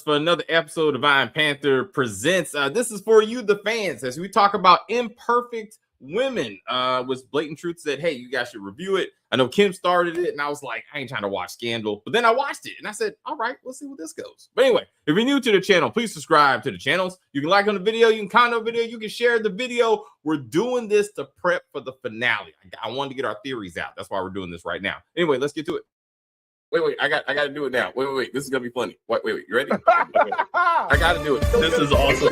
for another episode of Divine Panther Presents. This is for you, the fans, as we talk about Imperfect Women. Was Blatant Truth said, hey, you guys should review it. I know Kim started it, and I was like, I ain't trying to watch Scandal. But then I watched it, and I said, all right, let's see where this goes. But anyway, if you're new to the channel, please subscribe to the channels. You can like on the video, you can comment on the video, you can share the video. We're doing this to prep for the finale. I wanted to get our theories out. That's why we're doing this right now. Anyway, let's get to it. Wait, I got to do it now. Wait. This is gonna be funny. Wait. You ready? I got to do it. This is awesome.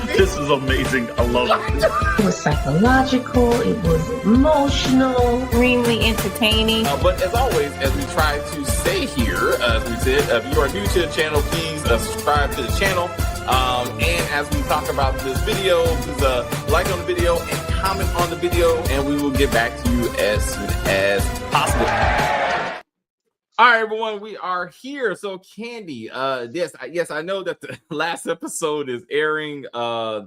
This is amazing. I love it. It was psychological. It was emotional. Extremely entertaining. But as always, as we try to say here, as we said, if you are new to the channel, please subscribe to the channel. And as we talk about this video, please like on the video and comment on the video, and we will get back to you as soon as possible. All right, everyone, we are here. So, Candy, yes, I know that the last episode is airing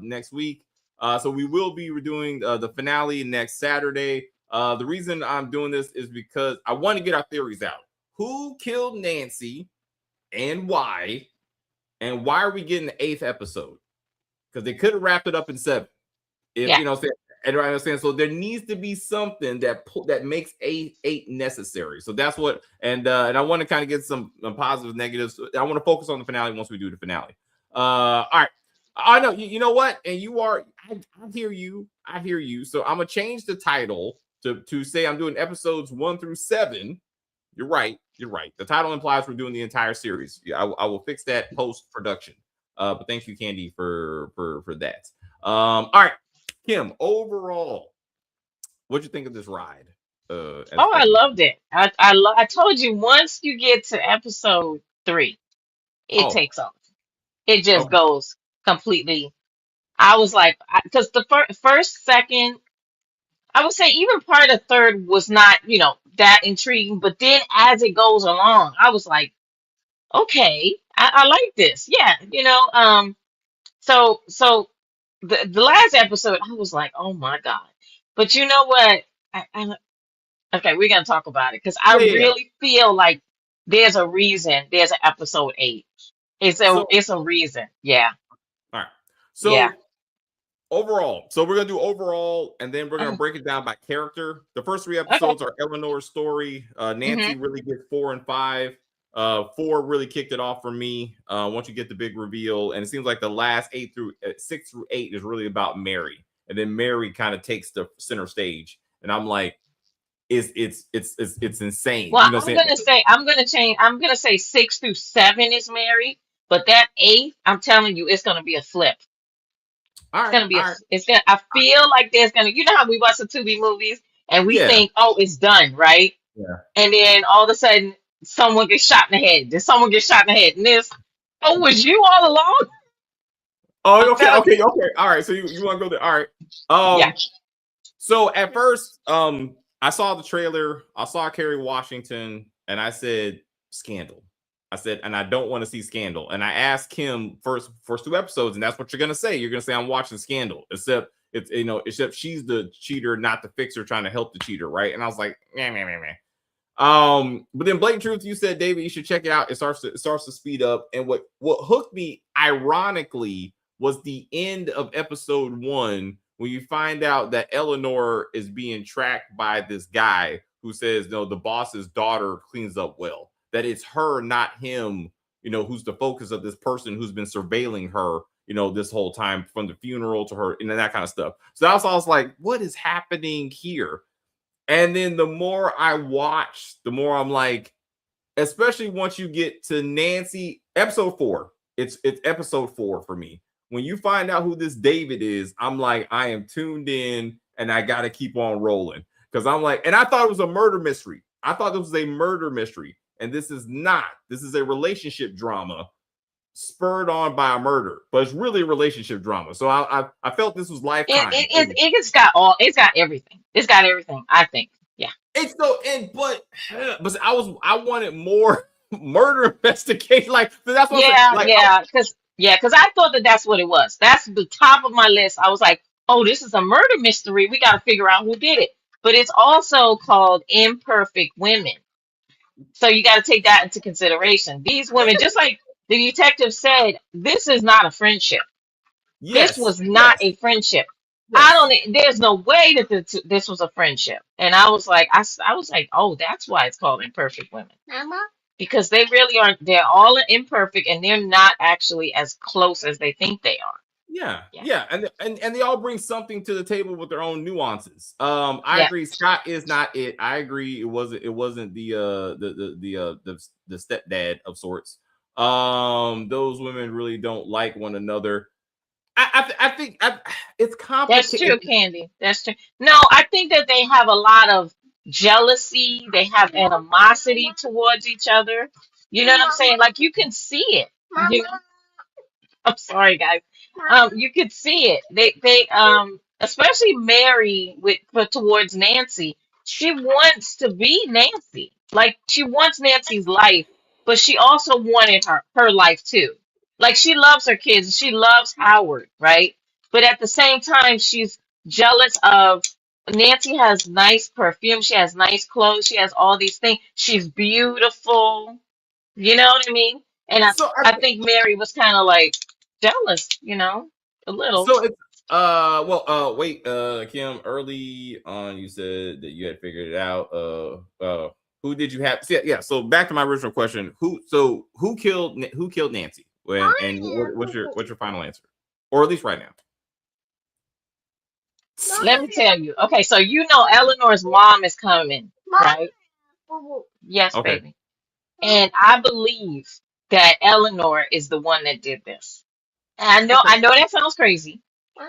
next week. So we will be doing the finale next Saturday. The reason I'm doing this is because I want to get our theories out. Who killed Nancy and why? And why are we getting the 8th episode? Because they could have wrapped it up in 7. If you know, and I understand. So there needs to be something that makes eight necessary. So that's what, and I want to kind of get some positive, negatives. I want to focus on the finale once we do the finale. All right. I know you know what, and you are. I hear you. I hear you. So I'm gonna change the title to say I'm doing episodes 1 through 7. You're right. The title implies we're doing the entire series. I will fix that post production. But thank you, Candy, for that. All right. Kim, overall, what'd you think of this ride? I loved it. I told you, once you get to episode 3, it takes off. It just goes completely. I was like, because the first, second, I would say even part of third was not, that intriguing. But then as it goes along, I was like, okay, I like this. Yeah, So the last episode, I was like, oh my God. But you know what? Okay, we're gonna talk about it because I really feel like there's a reason there's an episode 8. It's a reason. Yeah. All right. So overall, we're gonna do overall, and then we're gonna break it down by character. The first 3 episodes are Eleanor's story. Nancy really gets 4 and 5. 4 really kicked it off for me. Once you get the big reveal, and it seems like the last 6 through 8 is really about Mary, and then Mary kind of takes the center stage, and I'm like, it's insane. Well, I'm gonna say 6 through 7 is Mary, but that 8th, I'm telling you, it's gonna be a flip. I feel like there's gonna, how we watch the Tubi movies and we think, oh, it's done, right? Yeah. And then all of a sudden, someone gets shot in the head. Then someone gets shot in the head. And this, was you all along? Oh, okay. All right. So you want to go there? All right. So at first, I saw the trailer. I saw Kerry Washington, and I said, Scandal. I said, and I don't want to see Scandal. And I asked Kim first 2 episodes, and that's what you're gonna say. You're gonna say I'm watching Scandal, except she's the cheater, not the fixer, trying to help the cheater, right? And I was like, meh. But then Blatant Truth, you said, David, you should check it out. It starts to speed up. And what hooked me, ironically, was the end of episode 1, when you find out that Eleanor is being tracked by this guy who says, no, the boss's daughter cleans up well. That it's her, not him, who's the focus of this person who's been surveilling her, this whole time, from the funeral to her, and that kind of stuff. So I was like, what is happening here? And then the more I watch, the more I'm like, especially once you get to Nancy, episode 4, it's episode 4 for me. When you find out who this David is, I'm like, I am tuned in, and I got to keep on rolling. Because I'm like, and I thought it was a murder mystery. I thought this was a murder mystery. And this is not. This is a relationship drama spurred on by a murder, but it's really a relationship drama. So I felt this was Lifetime. It's got everything. It's got everything, I think. Yeah. It's so, but I wanted more murder investigation. Like, that's what because I thought that's what it was. That's the top of my list. I was like, oh, this is a murder mystery. We got to figure out who did it. But it's also called Imperfect Women. So you got to take that into consideration. These women, just like the detective said, "This is not a friendship. This Yes, was not yes, a friendship. I yes. don't. There's no way that this was a friendship." And I was like, I was like, oh, that's why it's called Imperfect Women, because they really aren't. They're all imperfect, and they're not actually as close as they think they are. Yeah, Yeah. yeah, and they all bring something to the table with their own nuances. I Yeah. agree. Scott is not it. I agree. It wasn't the stepdad of sorts. Those women really don't like one another. I think it's That's complicated. true, Candy. That's true. No, I think that they have a lot of jealousy. They have animosity towards each other. You know what I'm saying? Like you can see it. You know? I'm sorry, guys. You could see it. They especially Mary with but towards Nancy. She wants to be Nancy. Like she wants Nancy's life, but she also wanted her life too. Like she loves her kids. She loves Howard, right? But at the same time, she's jealous of Nancy has nice perfume. She has nice clothes. She has all these things. She's beautiful. You know what I mean? And So I think Mary was kind of like jealous, a little. So it's well wait Kim, early on you said that you had figured it out. Who did you have? Yeah, so back to my original question. Who killed Nancy? And what's your final answer? Or at least right now. Let me tell you. Okay, so Eleanor's mom is coming, right? Yes, Okay. baby. And I believe that Eleanor is the one that did this. And Okay. I know that sounds crazy,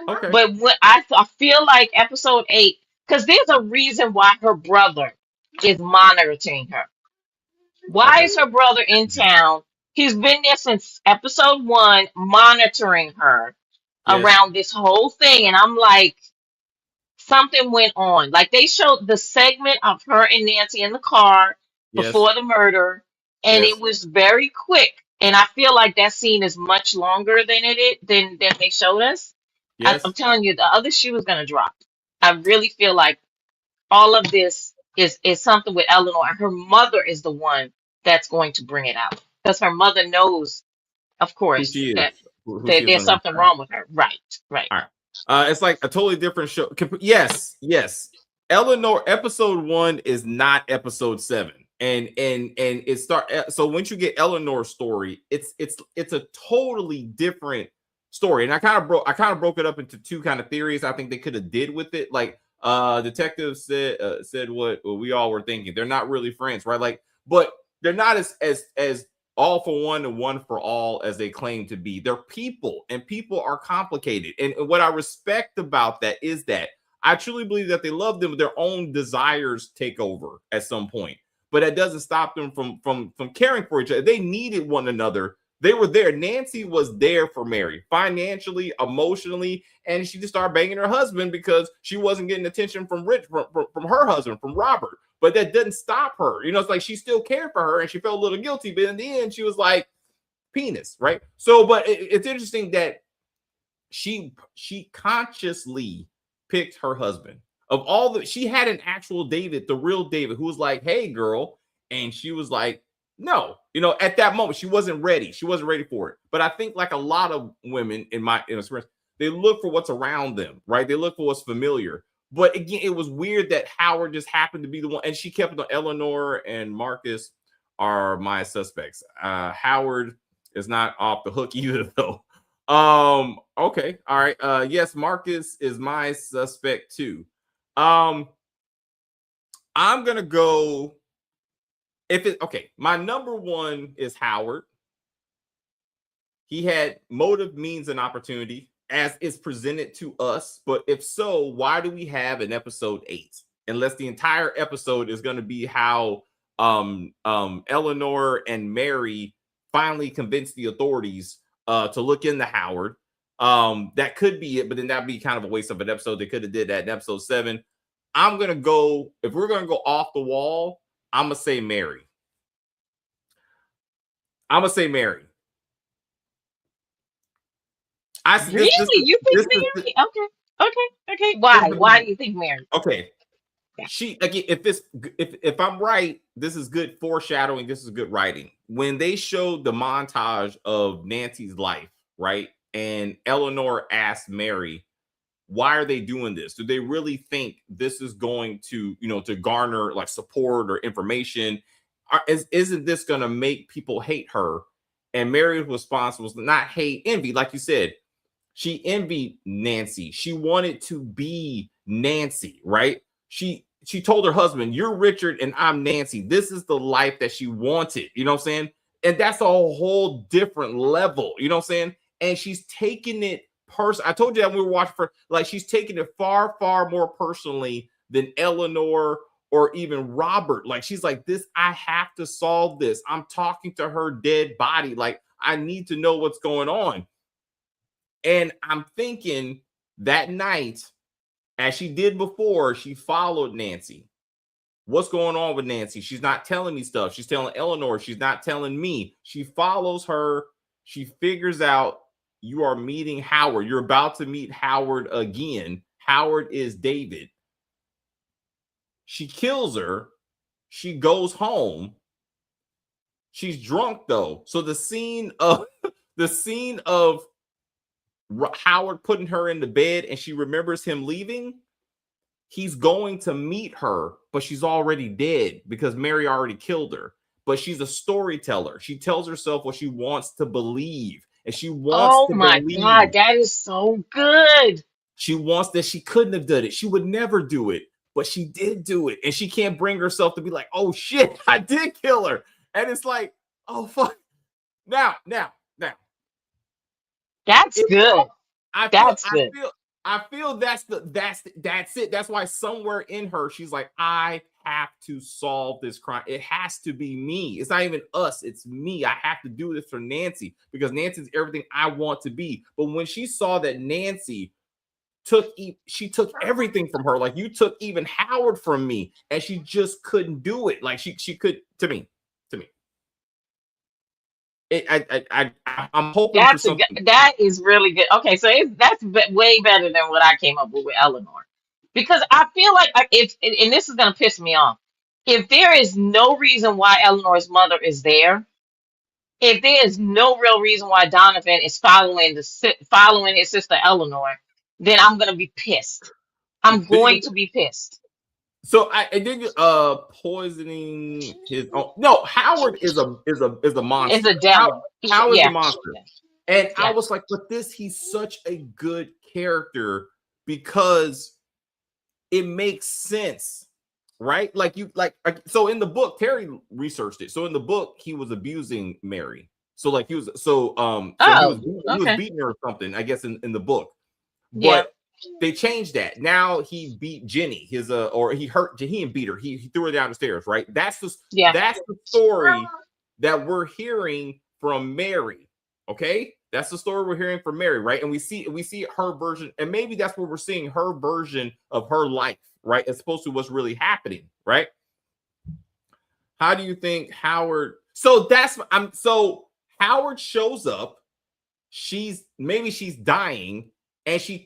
Okay. but I feel like episode 8, because there's a reason why her brother is monitoring her. Why is her brother in town? He's been there since episode 1, monitoring her Yes. around this whole thing. And I'm like, something went on. Like they showed the segment of her and Nancy in the car Yes. before the murder, and Yes. it was very quick. And I feel like that scene is much longer than they showed us. Yes. I'm telling you, the other shoe is gonna drop. I really feel like all of this is something with Eleanor, and her mother is the one that's going to bring it out because her mother knows, of Who course, she is. that Who she is there's on the something inside. wrong with her. Right, right. All right. It's like a totally different show. Yes, yes. Eleanor episode 1 is not episode 7. And it start so once you get Eleanor's story, it's a totally different story. And I kind of broke it up into two kind of theories I think they could have did with it. Like detective said what we all were thinking. They're not really friends, right? Like, but they're not as all for one and one for all as they claim to be. They're people, and people are complicated. And what I respect about that is that I truly believe that they love them, but their own desires take over at some point. But that doesn't stop them from caring for each other. They needed one another. They were there. Nancy was there for Mary financially, emotionally, and she just started banging her husband because she wasn't getting attention from her husband, from Robert. But that doesn't stop her. It's like she still cared for her and she felt a little guilty. But in the end, she was like, penis, right? So, but it's interesting that she consciously picked her husband. She had an actual David, the real David, who was like, hey, girl. And she was like, no, at that moment, she wasn't ready. She wasn't ready for it. But I think like a lot of women in my experience, they look for what's around them, right? They look for what's familiar. But again, it was weird that Howard just happened to be the one, and she kept it on. Eleanor and Marcus are my suspects. Howard is not off the hook either, though. Okay, all right. Yes, Marcus is my suspect too. I'm gonna go. My number one is Howard. He had motive, means, and opportunity as is presented to us. But if so, why do we have an episode 8? Unless the entire episode is going to be how Eleanor and Mary finally convinced the authorities to look into Howard. That could be it, but then that'd be kind of a waste of an episode. They could have did that in episode 7. I'm gonna go, if we're gonna go off the wall, I'm gonna say Mary. Really? You think Mary? Okay. Why? Why do you think Mary? Okay. she again, if I'm right, this is good foreshadowing. This is good writing. When they showed the montage of Nancy's life, right, and Eleanor asked Mary, "Why are they doing this? Do they really think this is going to, to garner like support or information? Isn't this going to make people hate her?" And Mary's response was not hate, envy, like you said. She envied Nancy. She wanted to be Nancy, right? She told her husband, "You're Richard and I'm Nancy." This is the life that she wanted. You know what I'm saying? And that's a whole different level. You know what I'm saying? And she's taking it I told you that when we were watching for, like, she's taking it far, far more personally than Eleanor or even Robert. Like, she's like, this, I have to solve this. I'm talking to her dead body. Like, I need to know what's going on. And I'm thinking that night, as she did before, she followed Nancy. What's going on with Nancy? She's not telling me stuff. She's telling Eleanor. She's not telling me. She follows her. She figures out, you are meeting Howard. You're about to meet Howard again. Howard is David. She kills her. She goes home. She's drunk though. So the scene of Howard putting her in the bed and she remembers him leaving, he's going to meet her, but she's already dead because Mary already killed her. But she's a storyteller. She tells herself what she wants to believe. And she wants to believe. God, that is so good. She wants that she couldn't have done it. She would never do it, but she did do it. And she can't bring herself to be like, oh shit, I did kill her. And it's like, oh fuck. Now. That's good. I feel that's it. That's why somewhere in her, she's like, I have to solve this crime. It has to be me. It's not even us. It's me. I have to do this for Nancy because Nancy's everything I want to be. But when she saw that Nancy took everything from her, like, you took even Howard from me, and she just couldn't do it. Like she could to me. I'm hoping for something. That is really good. Okay, so that's way better than what I came up with Eleanor, because I feel like and this is gonna piss me off. If there is no reason why Eleanor's mother is there, if there is no real reason why Donovan is following his sister Eleanor, then I'm gonna be pissed. I'm going to be pissed. So I did poisoning his own. No, Howard is a monster. It's a devil. Howard's a monster. And I was like, but he's such a good character because it makes sense, right? So in the book, Terry researched it. So in the book, he was abusing Mary. So like he was beating her or something, I guess, in the book. But they changed that. Now he beat Jenny, or he and beat her. He threw her down the stairs, right? That's the story that we're hearing from Mary. Okay, that's the story we're hearing from Mary, right? And we see her version, and maybe that's where we're seeing her version of her life, right? As opposed to what's really happening, right? How do you think Howard? So Howard shows up. She's dying. And he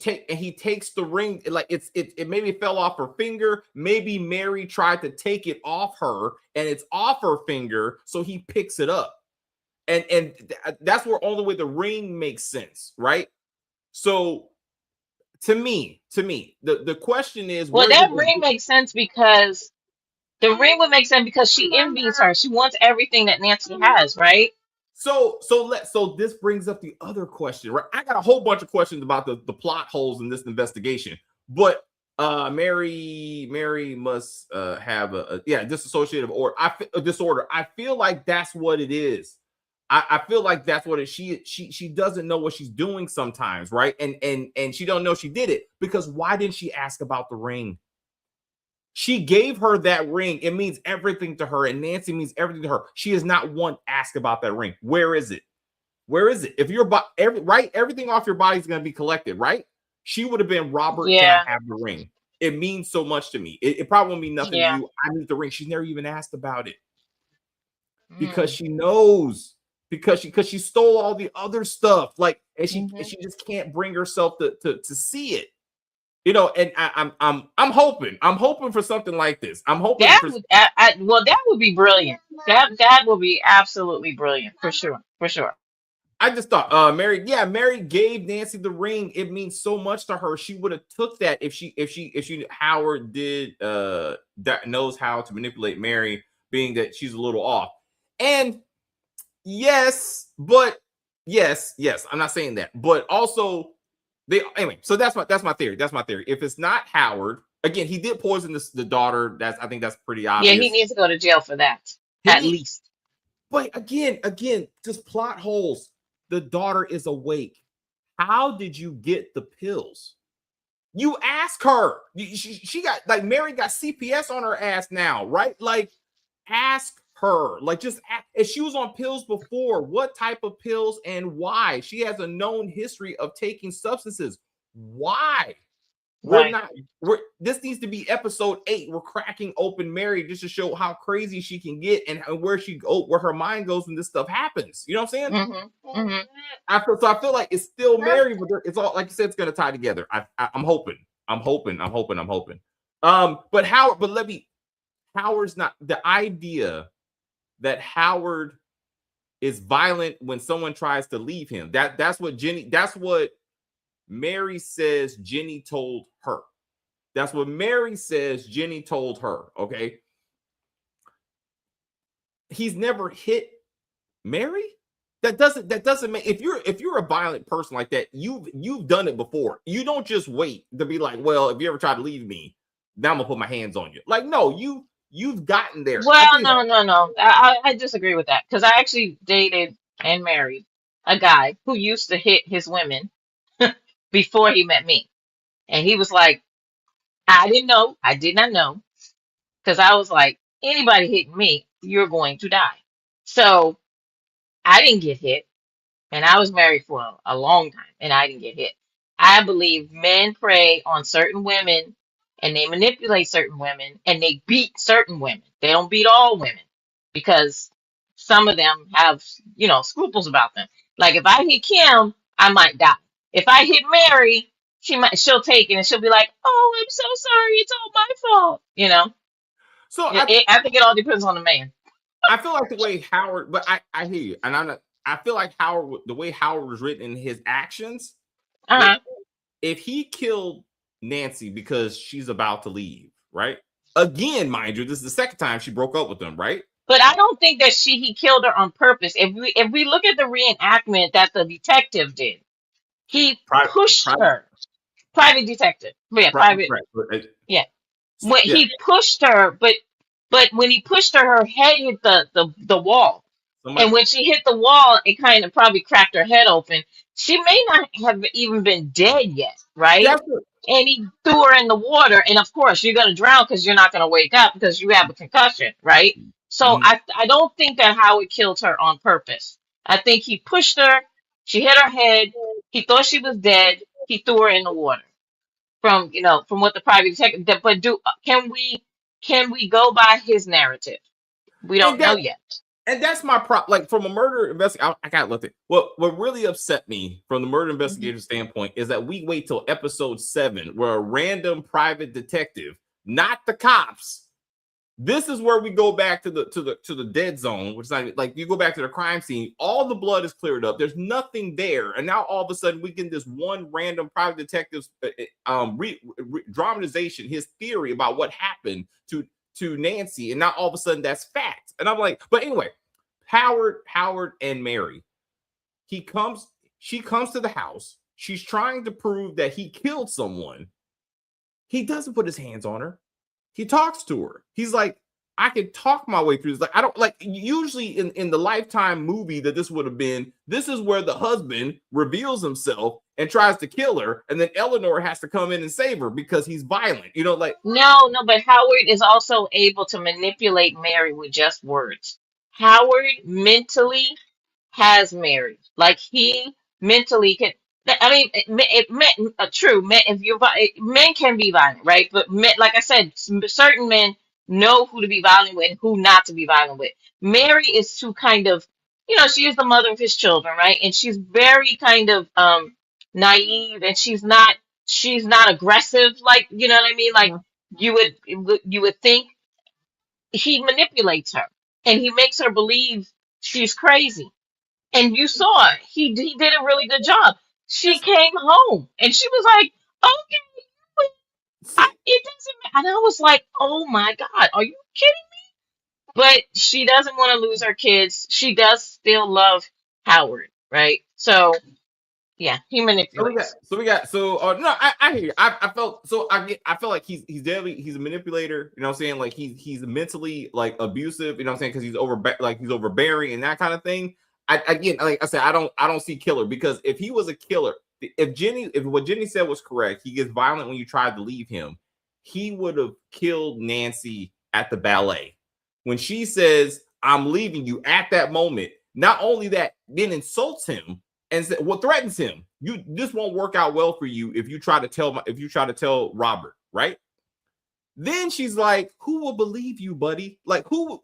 takes the ring, like it maybe fell off her finger. Maybe Mary tried to take it off her, and it's off her finger, so he picks it up. And that's where all the way the ring makes sense, right? So to me, the question is, well, that ring makes sense because she envies her. She wants everything that Nancy has, right? So this brings up the other question, right? I got a whole bunch of questions about the plot holes in this investigation, but Mary must have a dissociative disorder. I feel like that's what it is. I feel like that's what it. She doesn't know what she's doing sometimes, right? And she don't know she did it because why didn't she ask about the ring? She gave her that ring. It means everything to her, and Nancy means everything to her. She is not one ask about that ring. Where is it? If you're everything off your body is going to be collected, right? She would have been, Robert, can I have the ring? It means so much to me. It probably won't mean nothing to you. I need the ring. She's never even asked about it because she knows, because she stole all the other stuff, like, and she just can't bring herself to see it. And I'm hoping for something like this. I'm hoping That for. would, well, that would be brilliant. That would be absolutely brilliant for sure, for sure. I just thought, Mary gave Nancy the ring. It means so much to her. She would have took that if Howard did that knows how to manipulate Mary, being that she's a little off. And yes, I'm not saying that, but also anyway. So that's my theory. That's my theory. If it's not Howard, again, he did poison the daughter. I think that's pretty obvious. Yeah, he needs to go to jail for that, at least. But again, just plot holes. The daughter is awake. How did you get the pills? You ask her. She got, like, Mary got CPS on her ass now, right? Like, ask her. Like, just ask, if she was on pills before, what type of pills and why? She has a known history of taking substances. Why? Right. This needs to be episode 8. We're cracking open Mary just to show how crazy she can get and where her mind goes when this stuff happens. You know what I'm saying? Mm-hmm. Mm-hmm. I feel like it's still Mary, but it's all, like you said, it's gonna tie together. I'm hoping. But Howard's not, the idea that Howard is violent when someone tries to leave him. That's what Mary says Jenny told her. That's what Mary says Jenny told her. Okay. He's never hit Mary. That doesn't make, if you're a violent person like that, you've done it before. You don't just wait to be like, well, if you ever try to leave me, now I'm gonna put my hands on you. Like, no, you've gotten there. Well, no. I disagree with that, because I actually dated and married a guy who used to hit his women before he met me. And he was like, I didn't know. I did not know. Because I was like, anybody hitting me, you're going to die. So I didn't get hit. And I was married for a long time and I didn't get hit. I believe men prey on certain women and they manipulate certain women and they beat certain women. They don't beat all women because some of them have, scruples about them. Like if I hit Kim, I might die. If I hit Mary, she'll take it and she'll be like, "Oh, I'm so sorry. It's all my fault." So I think it all depends on the man. I feel like the way Howard, but I hear you, and I feel like the way Howard was written in his actions, like, if he killed Nancy because she's about to leave, right? Again, mind you, this is the second time she broke up with him, right? But I don't think that he killed her on purpose. If we look at the reenactment that the detective did, he pushed her. Private detective. Yeah, private. Yeah. When he pushed her, but when he pushed her, her head hit the wall. And when she hit the wall, it kind of probably cracked her head open. She may not have even been dead yet, right? And he threw her in the water. And of course, you're going to drown because you're not going to wake up because you have a concussion, right? So I don't think that Howard killed her on purpose. I think he pushed her. She hit her head. He thought she was dead. He threw her in the water. From what the private detective. But can we go by his narrative? We don't know yet. And that's my problem. Like, from a murder investigation, I gotta look at what really upset me from the murder investigator standpoint is that we wait till episode 7 where a random private detective, not the cops. This is where we go back to the dead zone, which is like you go back to the crime scene. All the blood is cleared up. There's nothing there, and now all of a sudden we get this one random private detective's dramatization, his theory about what happened to Nancy, and now all of a sudden that's fact. And I'm like, but anyway, Howard and Mary. She comes to the house. She's trying to prove that he killed someone. He doesn't put his hands on her. He talks to her. He's like, I can talk my way through this. Like, I don't, like, usually in the Lifetime movie that this would have been, this is where the husband reveals himself and tries to kill her, and then Eleanor has to come in and save her because he's violent. Like, no, but Howard is also able to manipulate Mary with just words. Howard mentally has Mary. Like, he mentally can. I mean, true. Men can be violent, right? But men, like I said, certain men know who to be violent with and who not to be violent with. Mary is too kind of, she is the mother of his children, right? And she's very kind of naive, and she's not she's not aggressive, like, you know what I mean? Like you would think. He manipulates her and he makes her believe she's crazy. And you saw it. He did a really good job. She Just came home and she was like, okay, see, it doesn't matter. And I was like, oh my God, are you kidding? But she doesn't want to lose her kids. She does still love Howard, right? So yeah, he manipulates. no, I hear you. I felt so I feel like he's deadly, he's a manipulator, you know what I'm saying? Like he's mentally like abusive, you know what I'm saying? Because he's overbearing and that kind of thing. Again, like I said, I don't see killer, because if he was a killer, if what Jenny said was correct, he gets violent when you tried to leave him, he would have killed Nancy at the ballet. When she says, I'm leaving you at that moment, not only that, then insults him and threatens him. This won't work out well for you if you try to tell Robert, right? Then she's like, who will believe you, buddy? Like who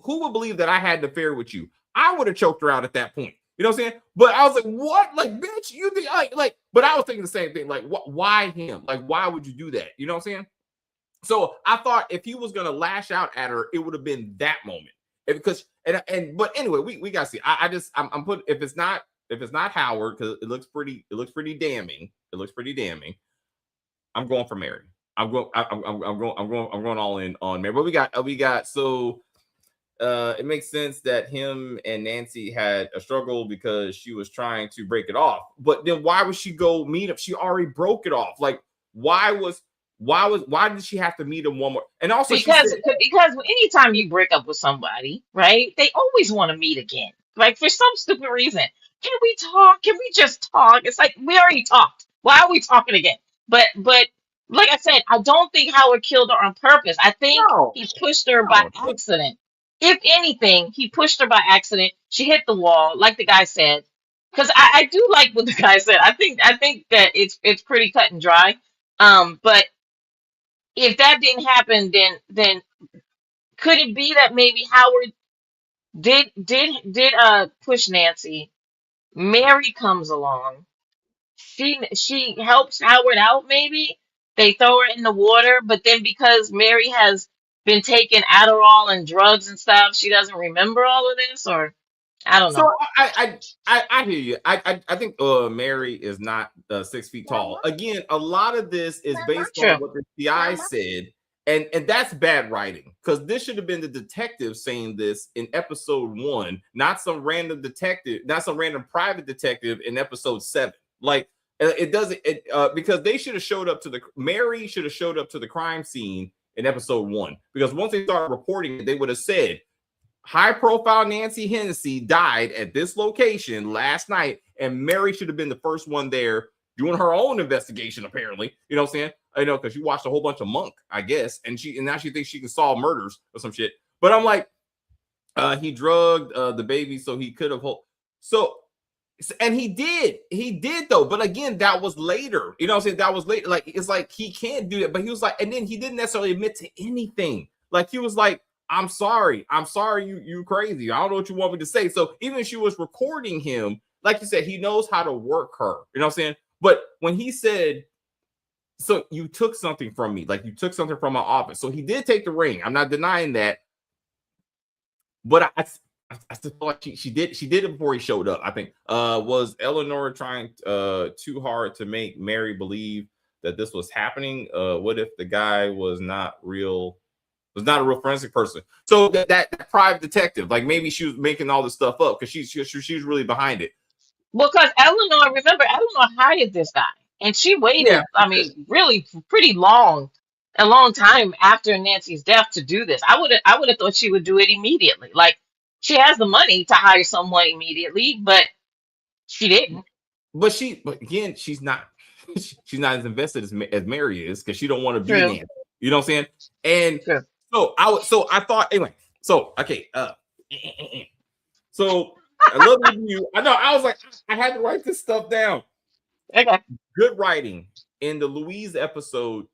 will believe that I had an affair with you? I would have choked her out at that point. You know what I'm saying? But I was like, what? Like, bitch, you think like, but I was thinking the same thing. Like, why him? Like, why would you do that? You know what I'm saying? So I thought if he was gonna lash out at her, it would have been that moment. But anyway, we gotta see. I'm put if it's not Howard, because it looks pretty damning. It looks pretty damning. I'm going for Mary. I'm going all in on Mary. But we got so it makes sense that him and Nancy had a struggle because she was trying to break it off. But then why would she go meet him? She already broke it off. Like why did she have to meet him one more? And also because anytime you break up with somebody, right, they always want to meet again. Like for some stupid reason. Can we talk? Can we just talk? It's like we already talked. Why are we talking again? But like I said, I don't think Howard killed her on purpose. I think no, he pushed her by accident. If anything, he pushed her by accident. She hit the wall, like the guy said. Because I do like what the guy said. I think that it's pretty cut and dry. But if that didn't happen, then could it be that maybe Howard did push Nancy? Mary comes along. She helps Howard out. Maybe they throw her in the water, but then because Mary has been taking Adderall and drugs and stuff, she doesn't remember all of this, or I don't So know. I hear you. I think Mary is not 6 feet tall. Again, a lot of this is based on True. what the CI said, and that's bad writing, because this should have been the detective saying this in episode 1, not some random detective, not some random private detective in episode 7. Like it doesn't because they should have showed up to Mary should have showed up to the crime scene in episode 1, because once they started reporting it, they would have said high profile Nancy Hennessy died at this location last night, and Mary should have been the first one there doing her own investigation, apparently. You know what I'm saying? I know, because she watched a whole bunch of Monk, I guess, and now she thinks she can solve murders or some shit. But I'm like, he drugged the baby, so he could have so and he did though, but again, that was later. You know what I'm saying? That was later. Like it's like he can't do that, but he was like, and then he didn't necessarily admit to anything. Like he was like, I'm sorry, you crazy. I don't know what you want me to say. So even if she was recording him, like you said, he knows how to work her. You know what I'm saying? But when he said, so you took something from me, like you took something from my office. So he did take the ring. I'm not denying that. But I still feel like she did it before he showed up. I think was Eleanor trying too hard to make Mary believe that this was happening? What if the guy was not a real forensic person? So that private detective, like maybe she was making all this stuff up because she's really behind it. Well, because remember, Eleanor hired this guy, and she Yeah. waited. I mean, really, pretty a long time after Nancy's death to do this. I would have thought she would do it immediately. Like she has the money to hire someone immediately, but she didn't. But again, she's not she's not as invested as Mary is, because she don't want to be True. Nancy. You know what I'm saying? And True. so I thought anyway. So okay, so I love you. I know. I was like, I had to write this stuff down. Okay. Good writing in the Louise episode.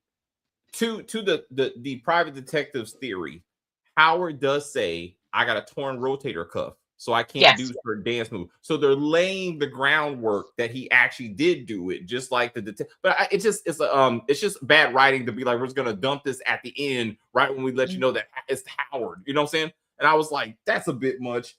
To the private detective's theory, Howard does say, "I got a torn rotator cuff," so I can't Yes. do her dance move. So they're laying the groundwork that he actually did do it, just like the but it's just bad writing to be like, we're just gonna dump this at the end right when we let you know that it's Howard. You know what I'm saying? And I was like, that's a bit much.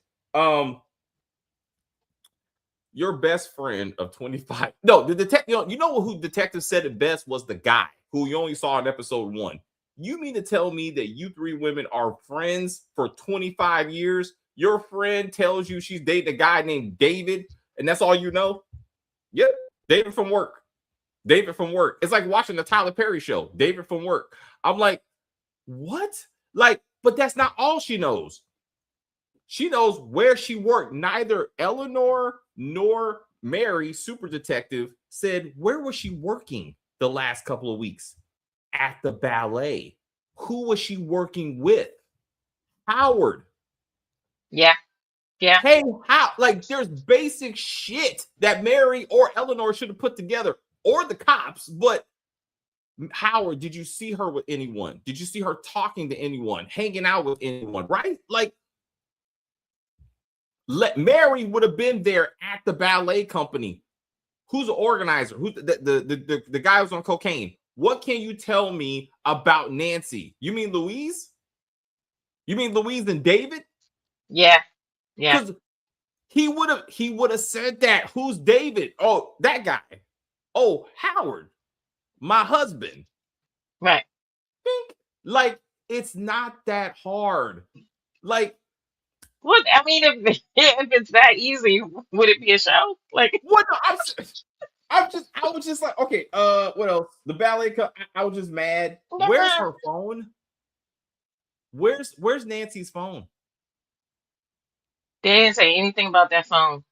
Your best friend of 25. No, the detective, you know who detective said it best was the guy who you only saw in episode 1. You mean to tell me that you 3 women are friends for 25 years? Your friend tells you she's dating a guy named David, and that's all you know? Yep, David from work. David from work. It's like watching the Tyler Perry show. David from work. I'm like, what? Like, but that's not all she knows. She knows where she worked. Neither Eleanor nor Mary, super detective, said where was she working the last couple of weeks? At the ballet. Who was she working with? Howard. Yeah. Yeah. Hey, how? Like, there's basic shit that Mary or Eleanor should have put together, or the cops. But Howard, did you see her with anyone? Did you see her talking to anyone, hanging out with anyone? Right? Like, Mary would have been there at the ballet company. Who's the organizer? Who's the guy who's on cocaine? What can you tell me about Nancy? You mean Louise? You mean Louise and David? Yeah. Yeah. Because he would have said that. Who's David? Oh, that guy. Oh, Howard, my husband. Right. Like, it's not that hard. Like, What I mean, if it's that easy, would it be a show? Like, what? I was just like, okay, what else? The ballet cup. I was just mad. Where's her phone? Where's Nancy's phone? they didn't say anything about that phone.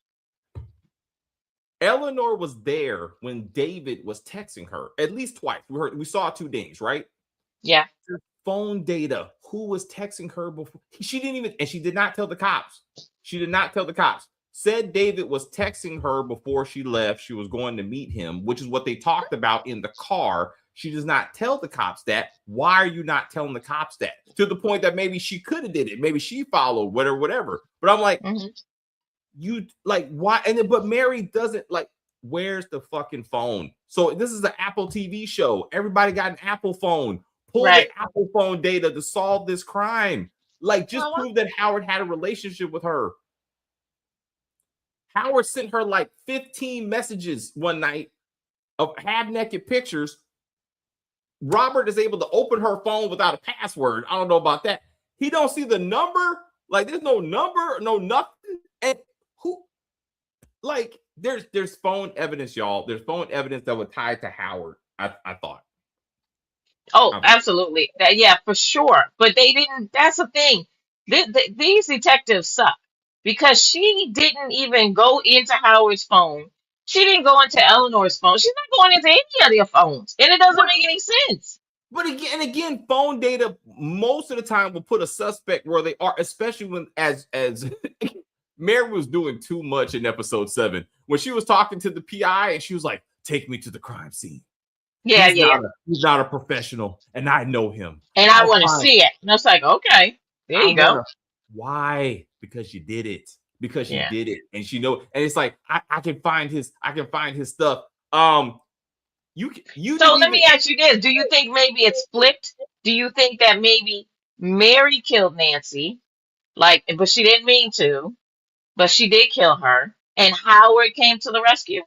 Eleanor was there when David was texting her at least twice. We saw 2 dings, right? Yeah. Phone data. Who was texting her before? She didn't even, and she did not tell the cops. She did not tell the cops. Said David was texting her before she left. She was going to meet him, which is what they talked about in the car. She does not tell the cops that. Why are you not telling the cops that? To the point that maybe she could have did it. Maybe she followed, whatever. But I'm like, you like why? And then, but Mary doesn't like. Where's the fucking phone? So this is an Apple TV show. Everybody got an Apple phone. Pull the Apple phone data to solve this crime. Like, just prove that Howard had a relationship with her. Howard sent her like 15 messages one night of half-naked pictures. Robert is able to open her phone without a password. I don't know about that. He don't see the number. Like, there's no number, no nothing. And who? Like, there's phone evidence, y'all. There's phone evidence that would tie to Howard. I thought. Oh, absolutely. Yeah, for sure. But they didn't. That's the thing. These detectives suck because she didn't even go into Howard's phone. She didn't go into Eleanor's phone. She's not going into any of their phones, and it doesn't make any sense. But again, phone data most of the time will put a suspect where they are, especially when as Mary was doing too much in episode 7 when she was talking to the PI and she was like, "Take me to the crime scene." Yeah, He's not a professional, and I know him. And I want to see it. And I was like, okay, there you go. Why? Because you did it. Because you did it, and she know. And it's like I can find his stuff. So let me ask you this: do you think maybe it's flipped? Do you think that maybe Mary killed Nancy, but she didn't mean to, but she did kill her, and Howard came to the rescue?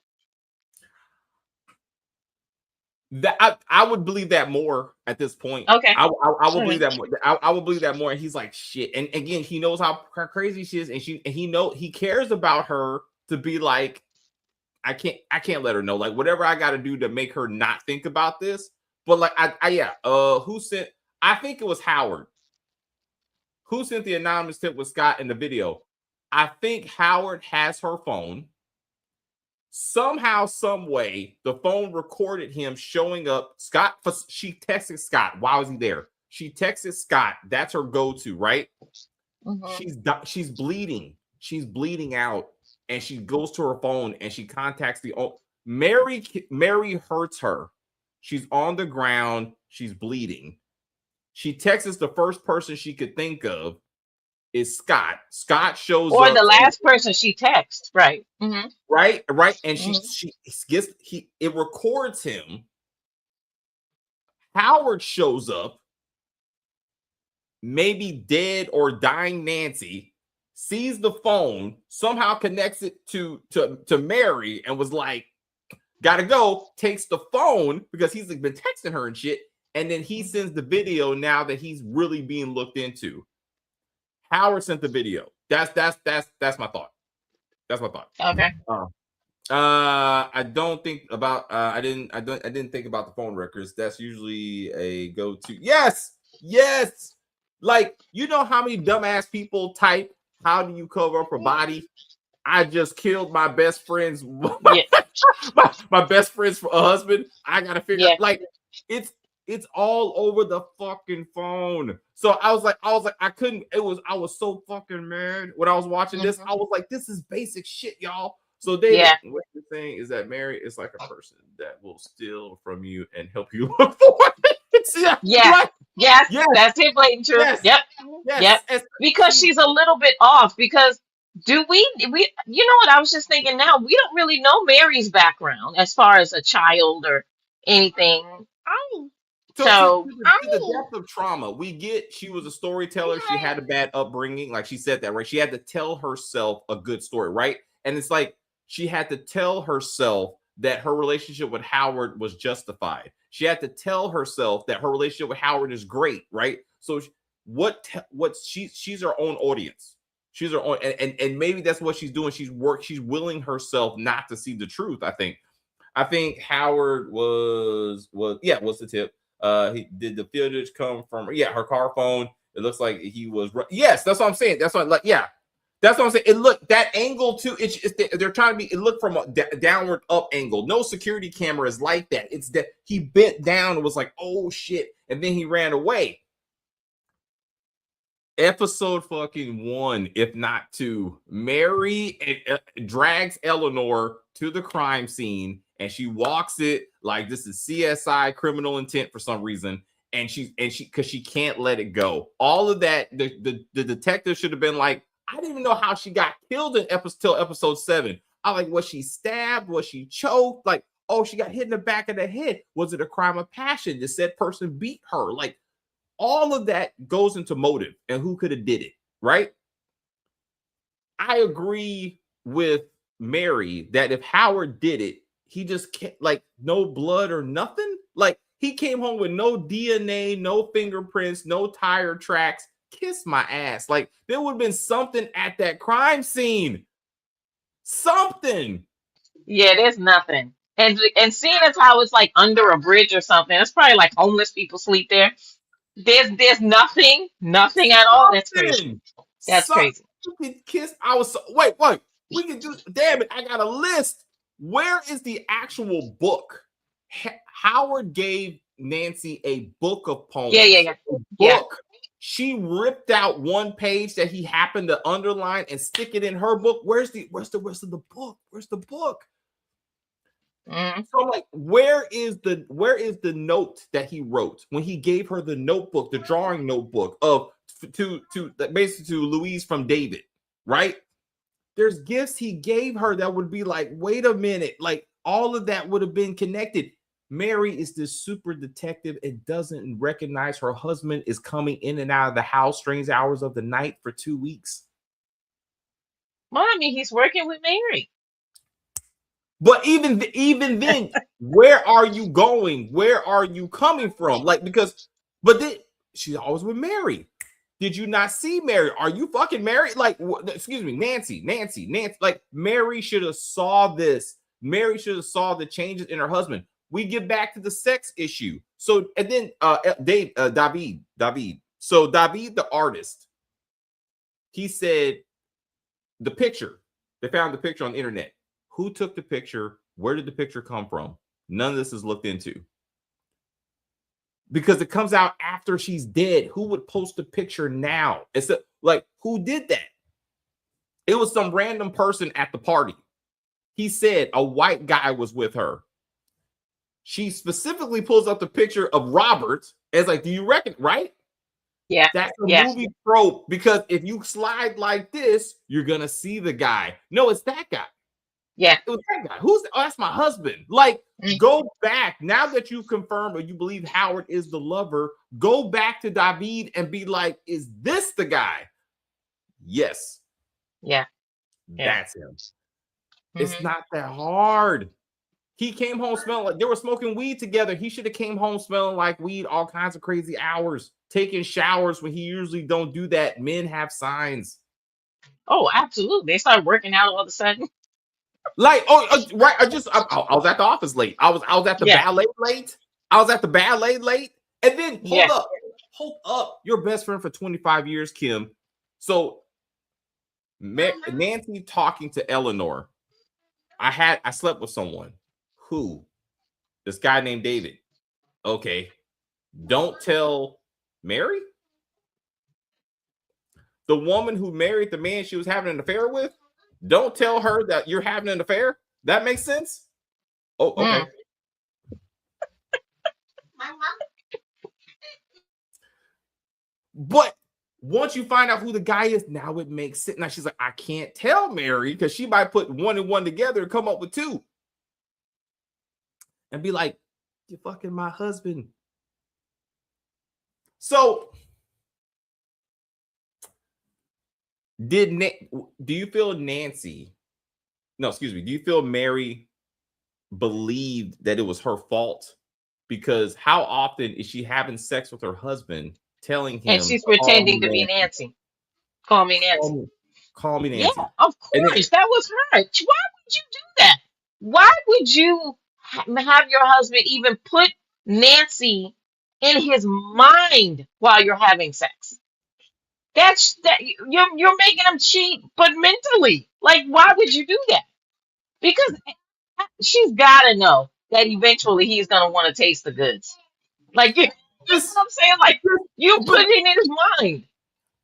That I would believe that more at this point. Okay, I would believe that more. I would believe that more. And he's like, shit. And again, he knows how crazy she is, and he cares about her to be like, I can't let her know. Like, whatever I got to do to make her not think about this. But like, who sent? I think it was Howard. Who sent the anonymous tip with Scott in the video? I think Howard has her phone. Somehow, some way, the phone recorded him showing up. She texted Scott. Why was he there? She texted Scott. That's her go-to, right? She's bleeding. She's bleeding out, and she goes to her phone and she contacts Mary. Mary hurts her. She's on the ground. She's bleeding. She texts the first person she could think of. is Scott. Scott shows Or up. the last person she texts, right? Right, and Mhm. she gets it records him. Howard shows up, maybe dead or dying Nancy, sees the phone, somehow connects it to Mary, and was like, gotta go, takes the phone because he's like been texting her and shit, and then he sends the video now that he's really being looked into. Howard sent the video. That's my thought. That's my thought. Okay. I don't think about I didn't think about the phone records. That's usually a go-to. Yes. Like, you know how many dumbass people type, how do you cover up a body? I just killed my best friend's Yeah. my best friend's husband. I gotta figure Yeah. out, like, it's all over the fucking phone. So I was like, I couldn't, I was so fucking mad when I was watching this. I was like, this is basic shit, y'all. So David, what you're saying is that Mary is like a person that will steal from you and help you look for it. Yes, that's it, blatant truth. Yep. Because she's a little bit off. Because we you know what, I was just thinking now, we don't really know Mary's background as far as a child or anything. So to the depth of trauma, we get she was a storyteller. She had a bad upbringing. Like she said that, right? She had to tell herself a good story, right? And it's like she had to tell herself that her relationship with Howard was justified. She had to tell herself that her relationship with Howard is great, right? So she's her own audience. She's her own, and maybe that's what she's doing. She's willing herself not to see the truth. I think Howard was the tip. He did the footage come from her car phone. It looks like he was yes, that's what I'm saying. That's what that's what I'm saying. It looked that angle too. They're trying to be. It looked from a downward up angle. No security camera is like that. It's that he bent down and was like, "Oh shit," and then he ran away. Episode fucking 1, if not 2, Mary drags Eleanor to the crime scene, and she walks it like this is CSI Criminal Intent for some reason, and she because she can't let it go. All of that, the detective should have been like, I didn't even know how she got killed till episode 7. I like, was she stabbed? Was she choked? Like, oh, she got hit in the back of the head. Was it a crime of passion? The said person beat her. Like, all of that goes into motive and who could have did it, right? I agree with Mary that if Howard did it, he just can't, like, no blood or nothing. Like, he came home with no DNA, no fingerprints, no tire tracks. Kiss my ass. Like, there would have been something at that crime scene. Something. Yeah, there's nothing. And seeing as how it's like under a bridge or something, it's probably like homeless people sleep there. There's nothing at all. That's crazy. Crazy. You could kiss. I was wait. We can do. Damn it! I got a list. Where is the actual book? Howard gave Nancy a book of poems. Yeah. Book. She ripped out one page that he happened to underline and stick it in her book. Where's the rest of the book? Where's the book? So I'm like, where is the note that he wrote when he gave her the notebook, the drawing notebook to basically to Louise from David, right? There's gifts he gave her that would be like, wait a minute, like all of that would have been connected. Mary is this super detective and doesn't recognize her husband is coming in and out of the house strange hours of the night for 2 weeks. Well, I mean, he's working with Mary. But even then, where are you going? Where are you coming from? Like, but then she's always with Mary. Did you not see Mary? Are you fucking married? Like, excuse me, Nancy. Like, Mary should have saw this. Mary should have saw the changes in her husband. We get back to the sex issue. So, and then David. So David, the artist, he said the picture. They found the picture on the internet. Who took the picture? Where did the picture come from? None of this is looked into. Because it comes out after she's dead. Who would post a picture now? It's like, who did that? It was some random person at the party. He said a white guy was with her. She specifically pulls up the picture of Robert as like, do you reckon, right? Yeah. That's a Yeah. movie trope, because if you slide like this, you're gonna see the guy. No, it's that guy. Yeah. It was that guy. Who's that's my husband. Like, Mm. go back now that you've confirmed or you believe Howard is the lover. Go back to David and be like, is this the guy? Yes. Yeah. That's him. Mm-hmm. It's not that hard. He came home smelling like they were smoking weed together. He should have came home smelling like weed all kinds of crazy hours, taking showers when he usually don't do that. Men have signs. Oh, absolutely. They started working out all of a sudden. Like, right. I was at the office late. I was at the ballet late. I was at the ballet late. And then hold up. Your best friend for 25 years, Kim. So Nancy talking to Eleanor. I slept with someone. Who? This guy named David. Okay. Don't tell Mary? The woman who married the man she was having an affair with? Don't tell her that you're having an affair? That makes sense? Oh, okay. But once you find out who the guy is, now it makes sense. Now she's like, I can't tell Mary because she might put one and one together and come up with two. And be like, you're fucking my husband. So, do you feel Nancy? No, excuse me. Do you feel Mary believed that it was her fault? Because how often is she having sex with her husband, telling him, and she's pretending to be Nancy. Call me Nancy. Call me Nancy. Yeah, of course. That was her. Why would you do that? Why would you have your husband even put Nancy in his mind while you're having sex? That's that you're making him cheat, but mentally. Like, why would you do that? Because she's got to know that eventually he's gonna want to taste the goods. Like, you know what I'm saying? Like, you put it in his mind.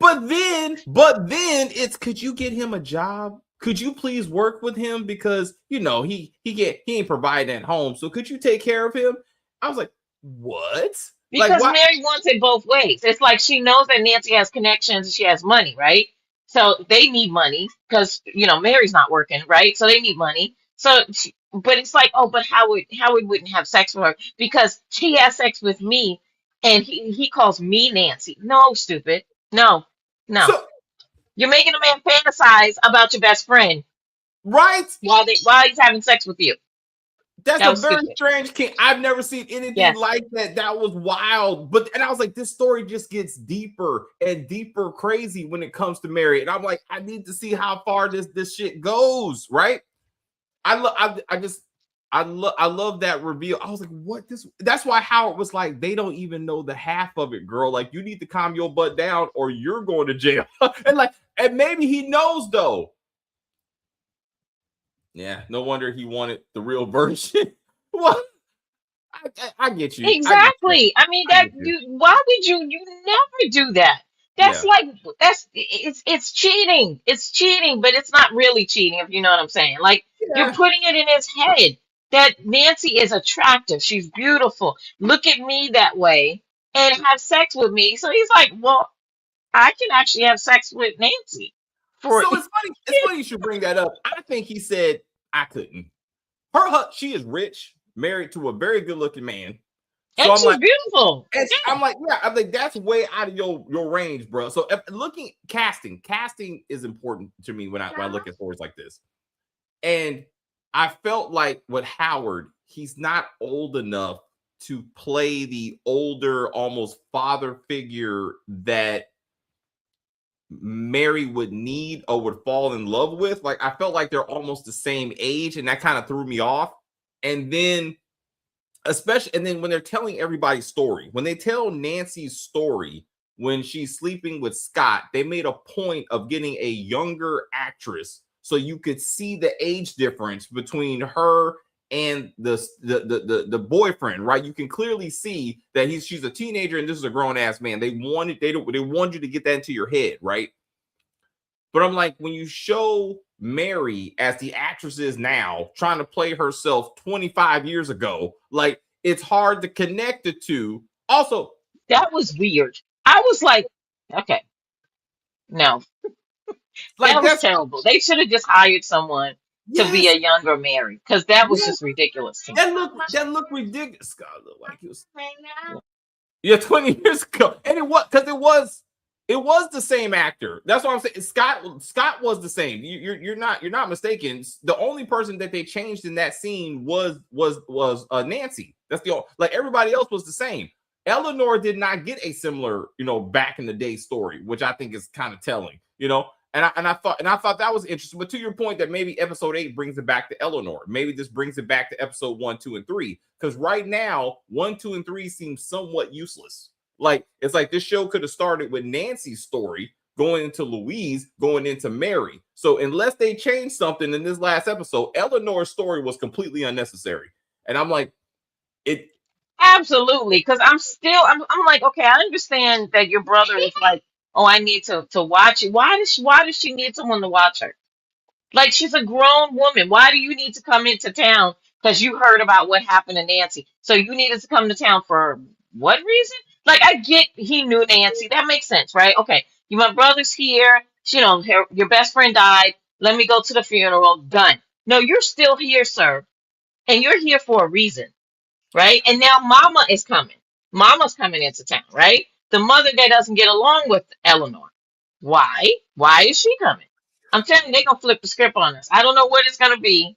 But then it's, could you get him a job? Could you please work with him? Because he ain't providing at home. So could you take care of him? I was like, what? Because Mary wants it both ways. It's like she knows that Nancy has connections and she has money, right? So they need money because Mary's not working, right? So they need money. So, but it's like, oh, but Howard wouldn't have sex with her because he has sex with me, and he calls me Nancy. No, stupid. No. So, you're making a man fantasize about your best friend, right? While he's having sex with you. That's a very strange king. I've never seen anything like that. That was wild. And I was like, this story just gets deeper and deeper crazy when it comes to Mary. And I'm like, I need to see how far this shit goes, right? I love that reveal. I was like, what that's why Howard was like, they don't even know the half of it, girl. Like, you need to calm your butt down or you're going to jail. and maybe he knows though. Yeah, no wonder he wanted the real version. Well, I get you. Exactly. I mean, why would you never do that? That's it's cheating. It's cheating, but it's not really cheating, if you know what I'm saying. Like, you're putting it in his head that Nancy is attractive. She's beautiful. Look at me that way and have sex with me. So he's like, well, I can actually have sex with Nancy. So it's funny you should bring that up. I think he said, I couldn't. She is rich, married to a very good looking man. So and she's beautiful. And I'm like, that's way out of your range, bro. So casting is important to me when I look at stories like this. And I felt like with Howard, he's not old enough to play the older, almost father figure that Mary would need or would fall in love with. Like, I felt like they're almost the same age, and that kind of threw me off. And then when they're telling everybody's story, when they tell Nancy's story when she's sleeping with Scott, they made a point of getting a younger actress so you could see the age difference between her and the boyfriend, right? You can clearly see that she's a teenager and this is a grown-ass man. They want you to get that into your head, right? But I'm like, when you show Mary as the actress is now, trying to play herself 25 years ago, like, it's hard to connect the two. Also, that was weird. I was like, Okay, no, Like that was that's terrible. They should have just hired someone to be a yes, younger Mary, because that was yes. just ridiculous to me. That looked ridiculous. God looked like he was. Yeah, 20 years ago. And it was the same actor. That's what I'm saying. Scott was the same. You're not mistaken. The only person that they changed in that scene was Nancy. That's like everybody else was the same. Eleanor did not get a similar, back in the day story, which I think is kind of telling. And I thought that was interesting. But to your point, that maybe episode 8 brings it back to Eleanor. Maybe this brings it back to episode 1, 2, and 3. Because right now, 1, 2, and 3 seem somewhat useless. Like it's like this show could have started with Nancy's story going into Louise, going into Mary. So unless they change something in this last episode, Eleanor's story was completely unnecessary. And I'm like, it. Absolutely, because I'm like, okay, I understand that your brother is like, oh, I need to watch it. Why does she need someone to watch her? Like, she's a grown woman. Why do you need to come into town? Because you heard about what happened to Nancy. So you needed to come to town for what reason? Like, I get he knew Nancy. That makes sense, right? Okay, my brother's here. Your best friend died. Let me go to the funeral. Done. No, you're still here, sir. And you're here for a reason, right? And now Mama is coming. Mama's coming into town, right? The mother that doesn't get along with Eleanor. Why? Why is she coming? I'm telling you, they're gonna flip the script on us. I don't know what it's gonna be,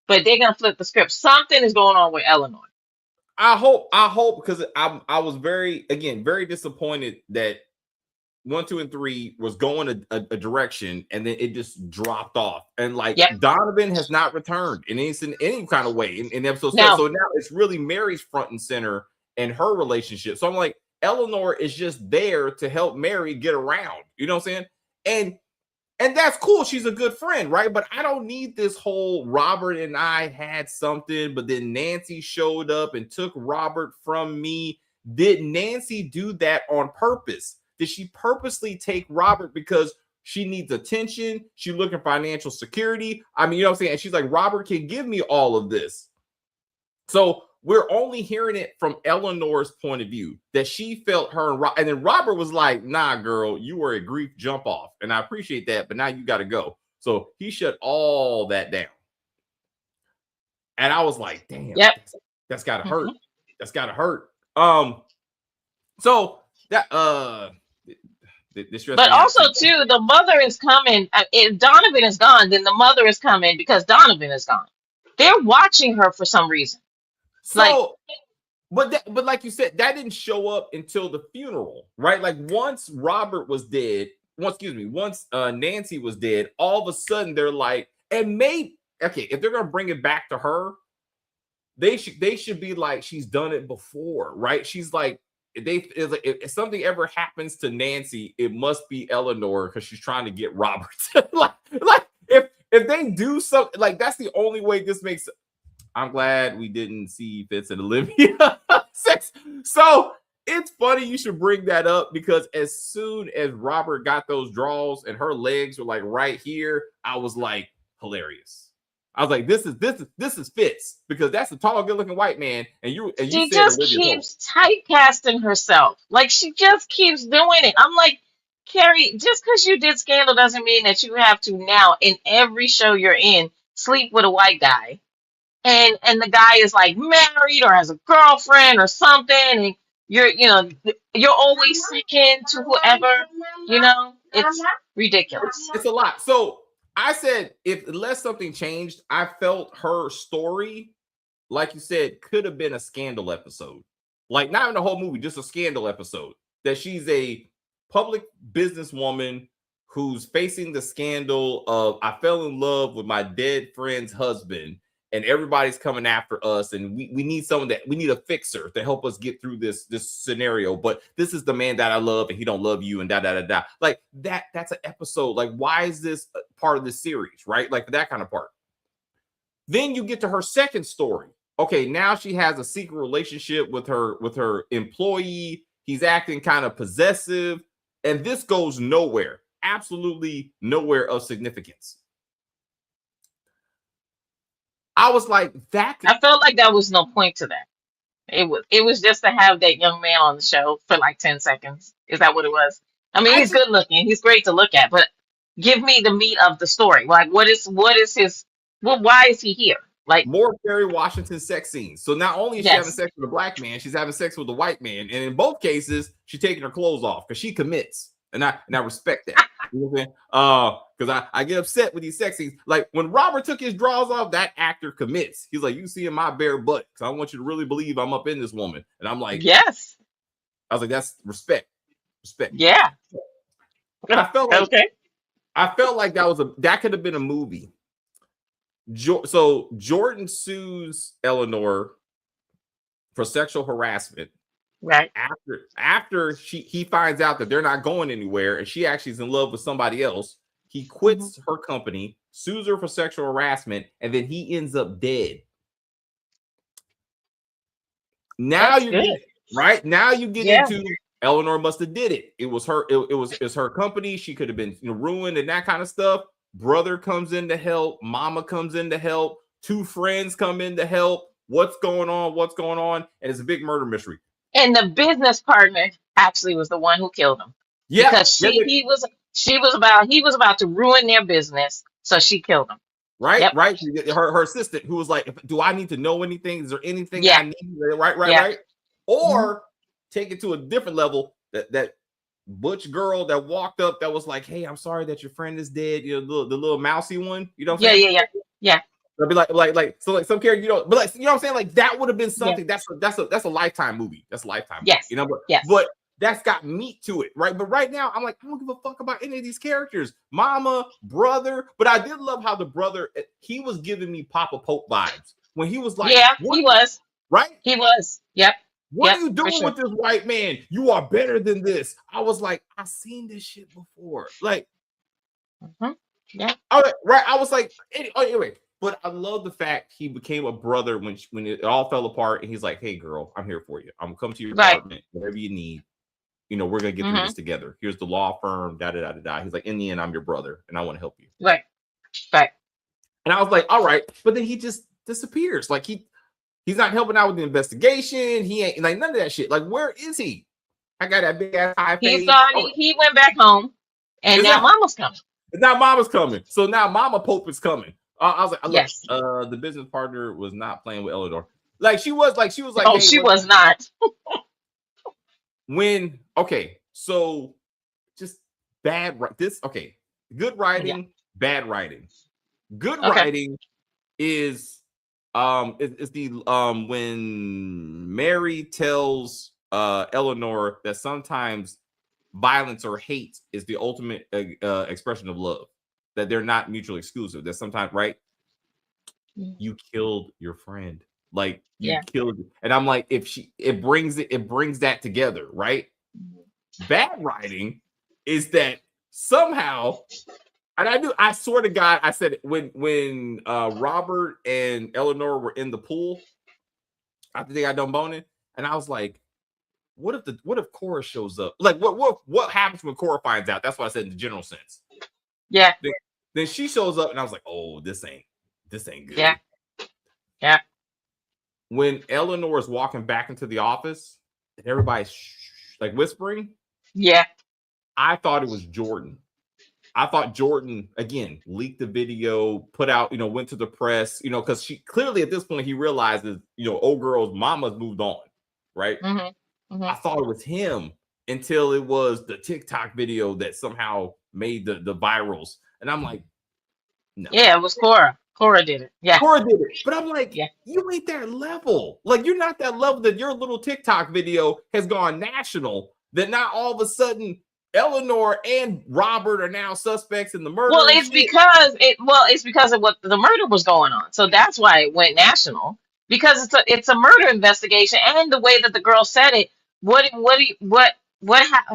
but they're gonna flip the script. Something is going on with Eleanor. I hope because I was very disappointed that 1, 2, and 3 was going a direction, and then it just dropped off. And like Yep. Donovan has not returned in any kind of way in episode 7. No. So now it's really Mary's front and center and her relationship. So I'm like, Eleanor is just there to help Mary get around. You know what I'm saying? And that's cool. She's a good friend, right? But I don't need this whole Robert and I had something, but then Nancy showed up and took Robert from me. Did Nancy do that on purpose? Did she purposely take Robert because she needs attention? She's looking for financial security. I mean, you know what I'm saying? And she's like, Robert can give me all of this. So we're only hearing it from Eleanor's point of view, that she felt her and then Robert was like, nah, girl, you were a grief jump off. And I appreciate that, but now you got to go. So he shut all that down. And I was like, damn, Yep. that's gotta hurt. That's gotta hurt. So that But also too, the mother is coming. If Donovan is gone, then the mother is coming because Donovan is gone. They're watching her for some reason. So, but like you said, that didn't show up until the funeral, right? Like once Robert was dead, once Nancy was dead, all of a sudden they're like, and maybe okay, if they're gonna bring it back to her, they should be like she's done it before, right? She's like, if something ever happens to Nancy, it must be Eleanor because she's trying to get Robert. like if they do something like that's the only way this makes. I'm glad we didn't see Fitz and Olivia sex. So it's funny you should bring that up because as soon as Robert got those draws and her legs were like right here, I was like, hilarious. I was like, this is Fitz because that's a tall, good-looking white man, and she just keeps typecasting herself. Like she just keeps doing it. I'm like, Carrie, just because you did Scandal doesn't mean that you have to now in every show you're in sleep with a white guy. And the guy is like married or has a girlfriend or something, and you're always second to whoever, it's ridiculous. It's a lot. So I said, unless something changed, I felt her story, like you said, could have been a Scandal episode. Like not in the whole movie, just a Scandal episode. That she's a public businesswoman who's facing the scandal of I fell in love with my dead friend's husband. And everybody's coming after us, and we need we need a fixer to help us get through this scenario. But this is the man that I love, and he don't love you, and da. Like that's an episode. Like, why is this part of the series, right? Like that kind of part. Then you get to her second story. Okay, now she has a secret relationship with her employee. He's acting kind of possessive, and this goes nowhere. Absolutely nowhere of significance. I was like, I felt like there was no point to that. It was just to have that young man on the show for like 10 seconds. Is that what it was? I mean, he's good looking. He's great to look at, but give me the meat of the story. Like, what is his? Well, why is he here? Like, more Kerry Washington sex scenes. So not only is she having yes, sex with a black man, she's having sex with a white man, and in both cases, she's taking her clothes off because she commits, and I respect that. You know what I'm saying? Because I get upset with these sex scenes. Like when Robert took his drawers off, that actor commits. He's like, "You seeing my bare butt? Because I want you to really believe I'm up in this woman." And I'm like, yes, I was like, "That's respect, respect." yeah. I felt like Okay, that could have been a movie. So Jordan sues Eleanor for sexual harassment. right. After he finds out that they're not going anywhere and she actually is in love with somebody else, he quits her company, sues her for sexual harassment, and then he ends up dead. Now That's you good. get right now you get Yeah. into Eleanor must have did it. It was her. It's her company. She could have been ruined and that kind of stuff. Brother comes in to help. Mama comes in to help. Two friends come in to help. What's going on? What's going on? And it's a big murder mystery. And the business partner actually was the one who killed him. Yeah, because he was about to ruin their business, so she killed him. Right, Yep. right. Her assistant, who was like, "Do I need to know anything? Is there anything Yeah. I need?" Right. Or take it to a different level. That butch girl that walked up that was like, "Hey, I'm sorry that your friend is dead." You know, the little mousy one. You know what I'm saying? Yeah. It'll be like so like some character, but like you know what I'm saying? Like that would have been something. That's a Lifetime movie. That's a Lifetime movie. Yes. You know, Yes. but that's got meat to it, right? But right now, I'm like, I don't give a fuck about any of these characters, mama, brother. But I did love how the brother, he was giving me Papa Pope vibes when he was like, Yeah, he was. Right? He was. Yep. What are you doing with this white man? You are better than this. I was like, I've seen this shit before. Like, yeah. Right. I was like, anyway. But I love the fact he became a brother when it all fell apart, and he's like, "Hey, girl, I'm here for you. I'm gonna come to your apartment, whatever you need. You know, we're gonna get through this together. Here's the law firm. Da da da da da." He's like, "In the end, I'm your brother, and I want to help you." Right. And I was like, "All right," but then he just disappears. Like he's not helping out with the investigation. He ain't like none of that shit. Like, where is he? I got that big ass high face. He went back home, and now Mama's coming. Now Mama's coming. So now Mama Pope is coming. I was like, yes. The business partner was not playing with Eleanor. Like she was like, oh, hey, she was not. So just bad. Good writing, bad writing. Good writing is the when Mary tells Eleanor that sometimes violence or hate is the ultimate expression of love. That they're not mutually exclusive. That sometimes, right? You killed your friend. Like you killed it. And I'm like, it brings that together, right? Bad writing is that somehow, and I swear to God, I said it when Robert and Eleanor were in the pool after they got done boning, and I was like, what if Cora shows up? Like what happens when Cora finds out? That's what I said in the general sense. Yeah. Then she shows up, and I was like, "Oh, this ain't good." Yeah. When Eleanor is walking back into the office, and everybody's like whispering, I thought it was Jordan. I thought Jordan again leaked the video, put out, went to the press, because she clearly at this point he realizes, old girl's mama's moved on, right? I thought it was him until it was the TikTok video that somehow made the virals. And I'm like, no. Yeah, it was Cora. Cora did it. Yeah. Cora did it. But I'm like, you ain't that level. Like, you're not that level that your little TikTok video has gone national, that now all of a sudden Eleanor and Robert are now suspects in the murder. Well, it's because of what the murder was going on. So that's why it went national. Because it's a murder investigation, and the way that the girl said it, what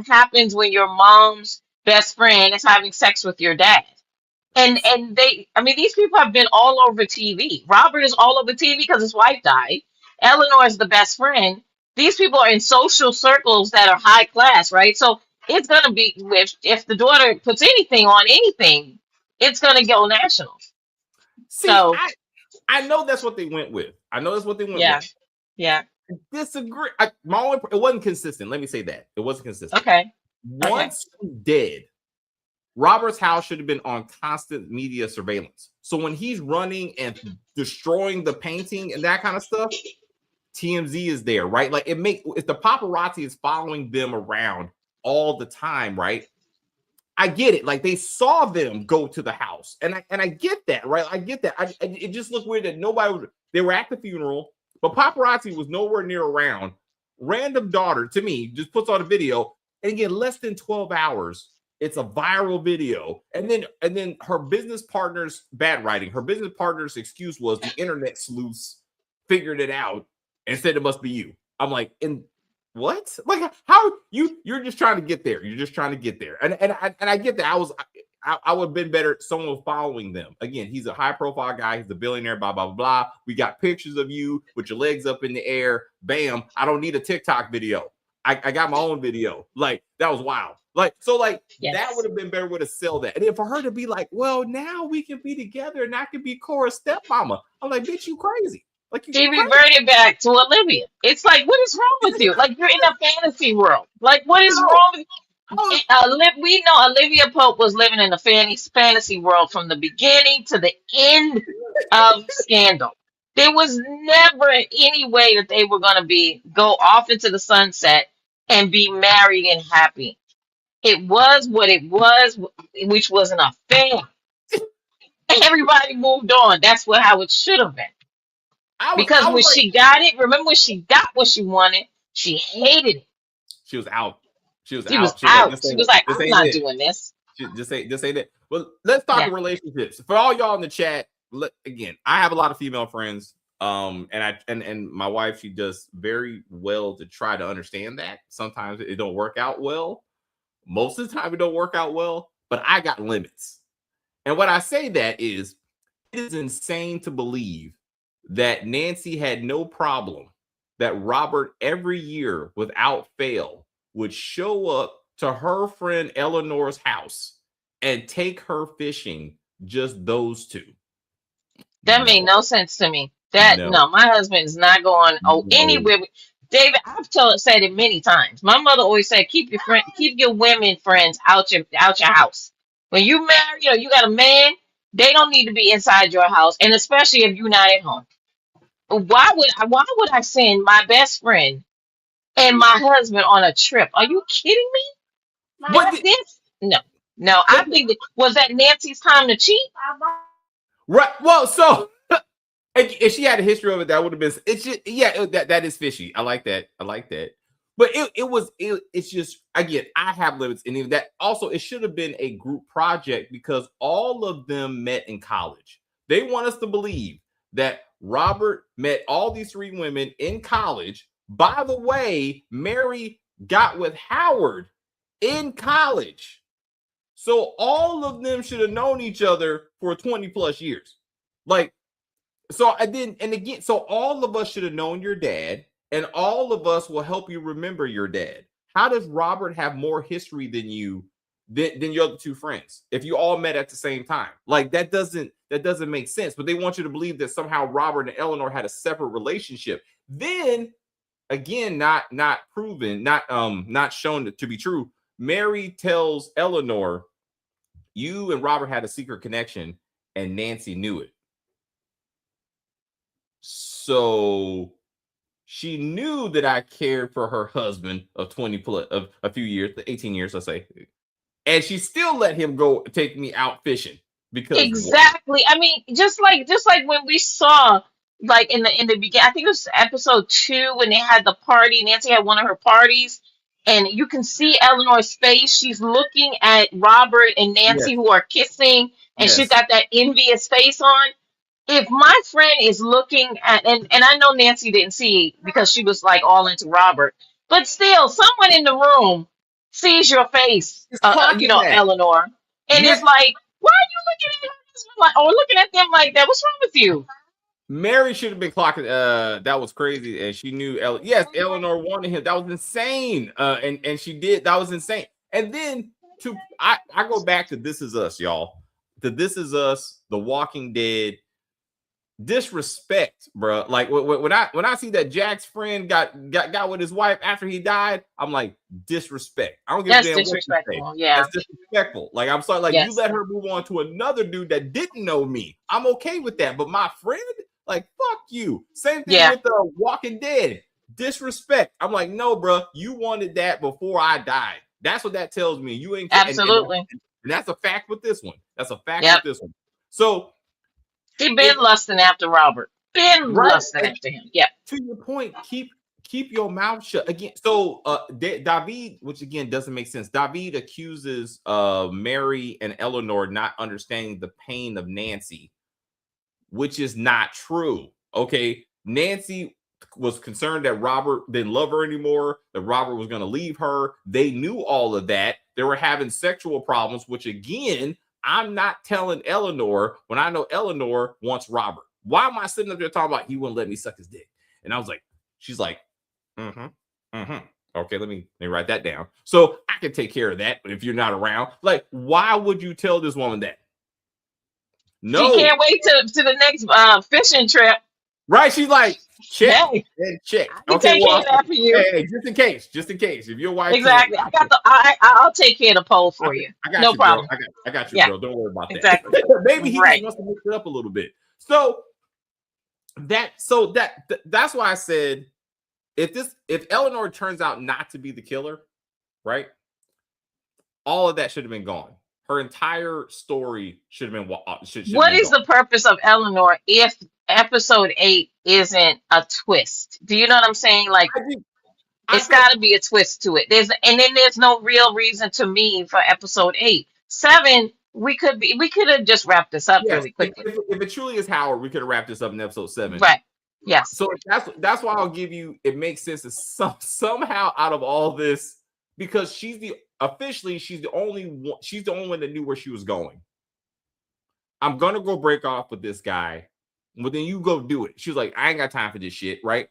happens when your mom's best friend is having sex with your dad? And these people have been all over TV. Robert is all over TV because his wife died. Eleanor is the best friend. These people are in social circles that are high class, right? So it's gonna be if the daughter puts anything on anything, it's gonna go national. See, so I know that's what they went with. with. Yeah. I disagree. It wasn't consistent. Let me say that. It wasn't consistent. Okay. Once he's dead, Robert's house should have been on constant media surveillance. So when he's running and destroying the painting and that kind of stuff, TMZ is there, right? Like if the paparazzi is following them around all the time, right? I get it. Like they saw them go to the house, and I get that, right? I get that. It just looked weird that they were at the funeral, but paparazzi was nowhere near around. Random daughter to me just puts on a video, and again, less than 12 hours. It's a viral video, and then her business partner's bad writing. Her business partner's excuse was the internet sleuths figured it out and said it must be you. I'm like, and what? Like, how you're just trying to get there? You're just trying to get there, and I get that. I would have been better. Someone was following them. Again, he's a high profile guy. He's a billionaire. Blah blah blah. We got pictures of you with your legs up in the air. Bam! I don't need a TikTok video. I got my own video. Like that was wild. Like so, like that would have been better way to sell that. And then for her to be like, well, now we can be together and I can be Cora's stepmama. I'm like, bitch, you crazy. Like she reverted back to Olivia. It's like, what is wrong with you? Like you're in a fantasy world. Like what is wrong with you? We know Olivia Pope was living in a fantasy world from the beginning to the end of Scandal. There was never any way that they were going to go off into the sunset and be married and happy. It was what it was, which was an affair. Everybody moved on. That's how it should have been. Because when she got it, remember when she got what she wanted, she hated it. She was out. She was out. She was like, I'm not doing this. Just say that. Well, let's talk relationships. For all y'all in the chat, again, I have a lot of female friends. And my wife, she does very well to try to understand that. Sometimes it don't work out well. Most of the time it don't work out well, but I got limits. And what I say that is, it is insane to believe that Nancy had no problem that Robert every year without fail would show up to her friend Eleanor's house and take her fishing, just those two. That made no sense to me. No, my husband is not going anywhere. David, I've said it many times. My mother always said, keep your women friends out your house. When you marry or you got a man, they don't need to be inside your house, and especially if you're not at home. Why would I send my best friend and my husband on a trip? Are you kidding me? No. I think was that Nancy's time to cheat? Right. Well, so if she had a history of it, that would have been. It's just that is fishy. I like that. But it's just, again, I have limits, and even that also it should have been a group project because all of them met in college. They want us to believe that Robert met all these three women in college. By the way, Mary got with Howard in college. So all of them should have known each other for 20 plus years. Like, so so all of us should have known your dad, and all of us will help you remember your dad. How does Robert have more history than you, than your other two friends, if you all met at the same time? Like that doesn't make sense. But they want you to believe that somehow Robert and Eleanor had a separate relationship. Then again, not proven, not shown to be true. Mary tells Eleanor, you and Robert had a secret connection, and Nancy knew it. So she knew that I cared for her husband of 20 plus of a few years, 18 years, let's say. And she still let him go take me out fishing because exactly. I mean, just like when we saw, like in the beginning, I think it was episode 2 when they had the party. Nancy had one of her parties, and you can see Eleanor's face. She's looking at Robert and Nancy who are kissing, and she's got that envious face on. If my friend is looking at, and I know Nancy didn't see because she was like all into Robert, but still, someone in the room sees your face, Eleanor, and is like, why are you looking at him or looking at them like that? What's wrong with you? Mary should have been clocking. That was crazy, and she knew. Eleanor wanted him. That was insane. And she did. That was insane. And then I go back to This Is Us, y'all. To This Is Us, The Walking Dead. disrespect, bro. Like when I see that Jack's friend got with his wife after he died, I'm like, disrespect. I don't give a damn what you say. Disrespectful. Yeah. That's disrespectful. Like, I'm sorry, like you Yes. let her move on to another dude that didn't know me. I'm okay with that. But my friend, like, fuck you. Same thing with Walking Dead. Disrespect. I'm like, no, bro, you wanted that before I died. That's what that tells me. You ain't Absolutely. And that's a fact with this one. That's a fact with this one. So he been lusting after Robert. Lusting after him. Yeah. To your point, keep your mouth shut. Again, so David, which again doesn't make sense. David accuses Mary and Eleanor not understanding the pain of Nancy, which is not true. Okay, Nancy was concerned that Robert didn't love her anymore, that Robert was going to leave her. They knew all of that. They were having sexual problems, which again, I'm not telling Eleanor when I know Eleanor wants Robert. Why am I sitting up there talking about he wouldn't let me suck his dick? And I was like, she's like, okay, let me write that down. So I can take care of that if you're not around. Like, why would you tell this woman that? No. She can't wait to the next fishing trip. Right? She's like, check and check. I can take care of that for you. Hey, just in case. If your wife exactly, I'll take care of the pole for you. I got no you, problem. Girl. I got you, girl. Don't worry about that. Exactly. Maybe he just wants to mix it up a little bit. So that's why I said if Eleanor turns out not to be the killer, right? All of that should have been gone. Her entire story should have been. What is the purpose of Eleanor if episode 8 isn't a twist? Do you know what I'm saying? Like, it's got to be a twist to it. There's no real reason to me for episode 8. 7, we could have just wrapped this up really quickly. If it truly is Howard, we could have wrapped this up in episode 7. Right. Yes. So that's why I'll give you. It makes sense that somehow out of all this, because she's the only one that knew where she was going. I'm gonna go break off with this guy, but then you go do it. She was like, I ain't got time for this shit, right?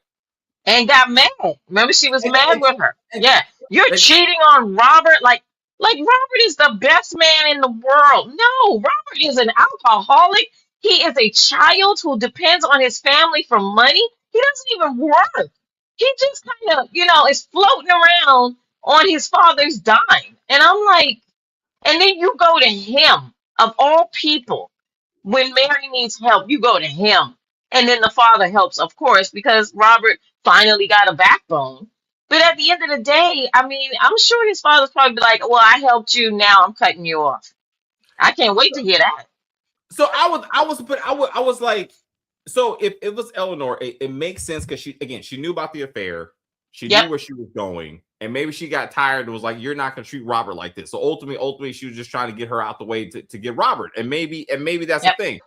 And got mad. Remember, she was mad with her. Yeah, you're cheating on Robert. Like Robert is the best man in the world. No, Robert is an alcoholic. He is a child who depends on his family for money. He doesn't even work. He just kind of, is floating around on his father's dime. And I'm like, and then you go to him, of all people. When Mary needs help, you go to him. And then the father helps, of course, because Robert finally got a backbone. But at the end of the day, I mean, I'm sure his father's probably like, well, I helped you, now I'm cutting you off. I can't wait to hear that. So I was like, so if it was Eleanor, it makes sense because she knew about the affair. She knew where she was going. And maybe she got tired and was like, you're not going to treat Robert like this. So ultimately, she was just trying to get her out the way to get Robert. And maybe that's the thing.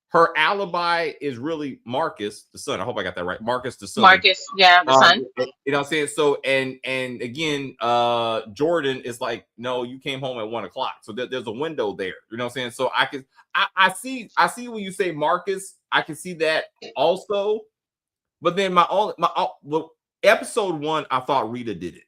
Her alibi is really Marcus, the son. I hope I got that right. Marcus, the son. Marcus, the son. You know what I'm saying? So, and again, Jordan is like, no, you came home at 1:00. So there's a window there. You know what I'm saying? So I see when you say Marcus, I can see that also. But then episode 1, I thought Rita did it.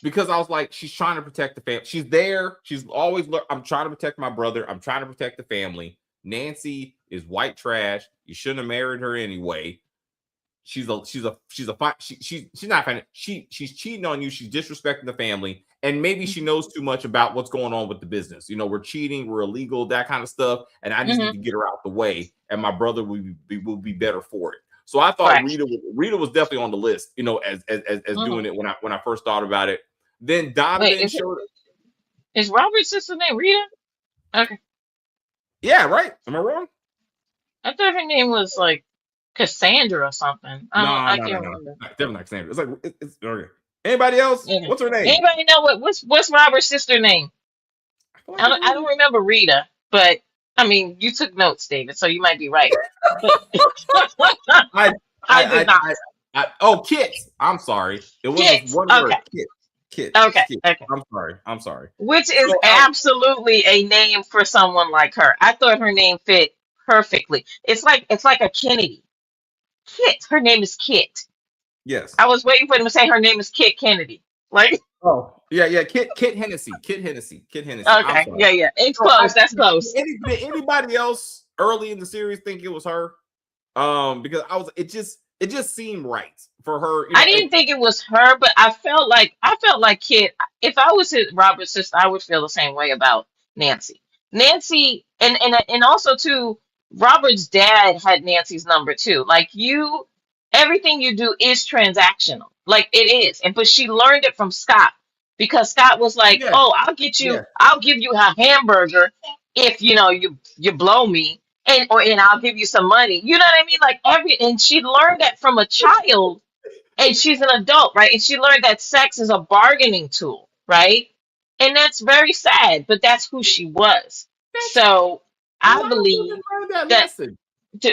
Because I was like, she's trying to protect the family. She's there. She's always, I'm trying to protect my brother. I'm trying to protect the family. Nancy is white trash. You shouldn't have married her anyway. She's not fine. She's cheating on you. She's disrespecting the family. And maybe she knows too much about what's going on with the business. We're cheating, we're illegal, that kind of stuff. And I just need to get her out the way. And my brother will be better for it. So I thought Rita was definitely on the list, as doing it when I first thought about it. Then Donovan showed up. Is Robert's sister named Rita? Okay. Yeah, right. Am I wrong? I thought her name was like Cassandra or something. I can't remember. Definitely not Cassandra. It's like it's okay. Anybody else? Yeah. What's her name? Anybody know what's Robert's sister name? I don't remember Rita, but I mean, you took notes, David, so you might be right. I did not. Kit. I'm sorry. It was one word. Kit. Okay. I'm sorry. Which is absolutely a name for someone like her. I thought her name fit perfectly. It's like a Kennedy. Kit. Her name is Kit. Yes. I was waiting for them to say her name is Kit Kennedy. Like. Oh yeah. Kit Hennessy. Okay. Yeah. It's close. That's close. Anybody else early in the series think it was her. Because it just seemed right for her, I didn't think it was her, but I felt like Kid. If I was Robert's sister, I would feel the same way about Nancy. Nancy, and also too, Robert's dad had Nancy's number too. Like you, everything you do is transactional. Like it is, and but she learned it from Scott because Scott was like, yeah, "Oh, yeah. I'll give you a hamburger if you blow me." And I'll give you some money. You know what I mean? Like and she learned that from a child, and she's an adult, right? And she learned that sex is a bargaining tool, right? And that's very sad, but that's who she was. That's So a I lot of women believe learn that that, lesson.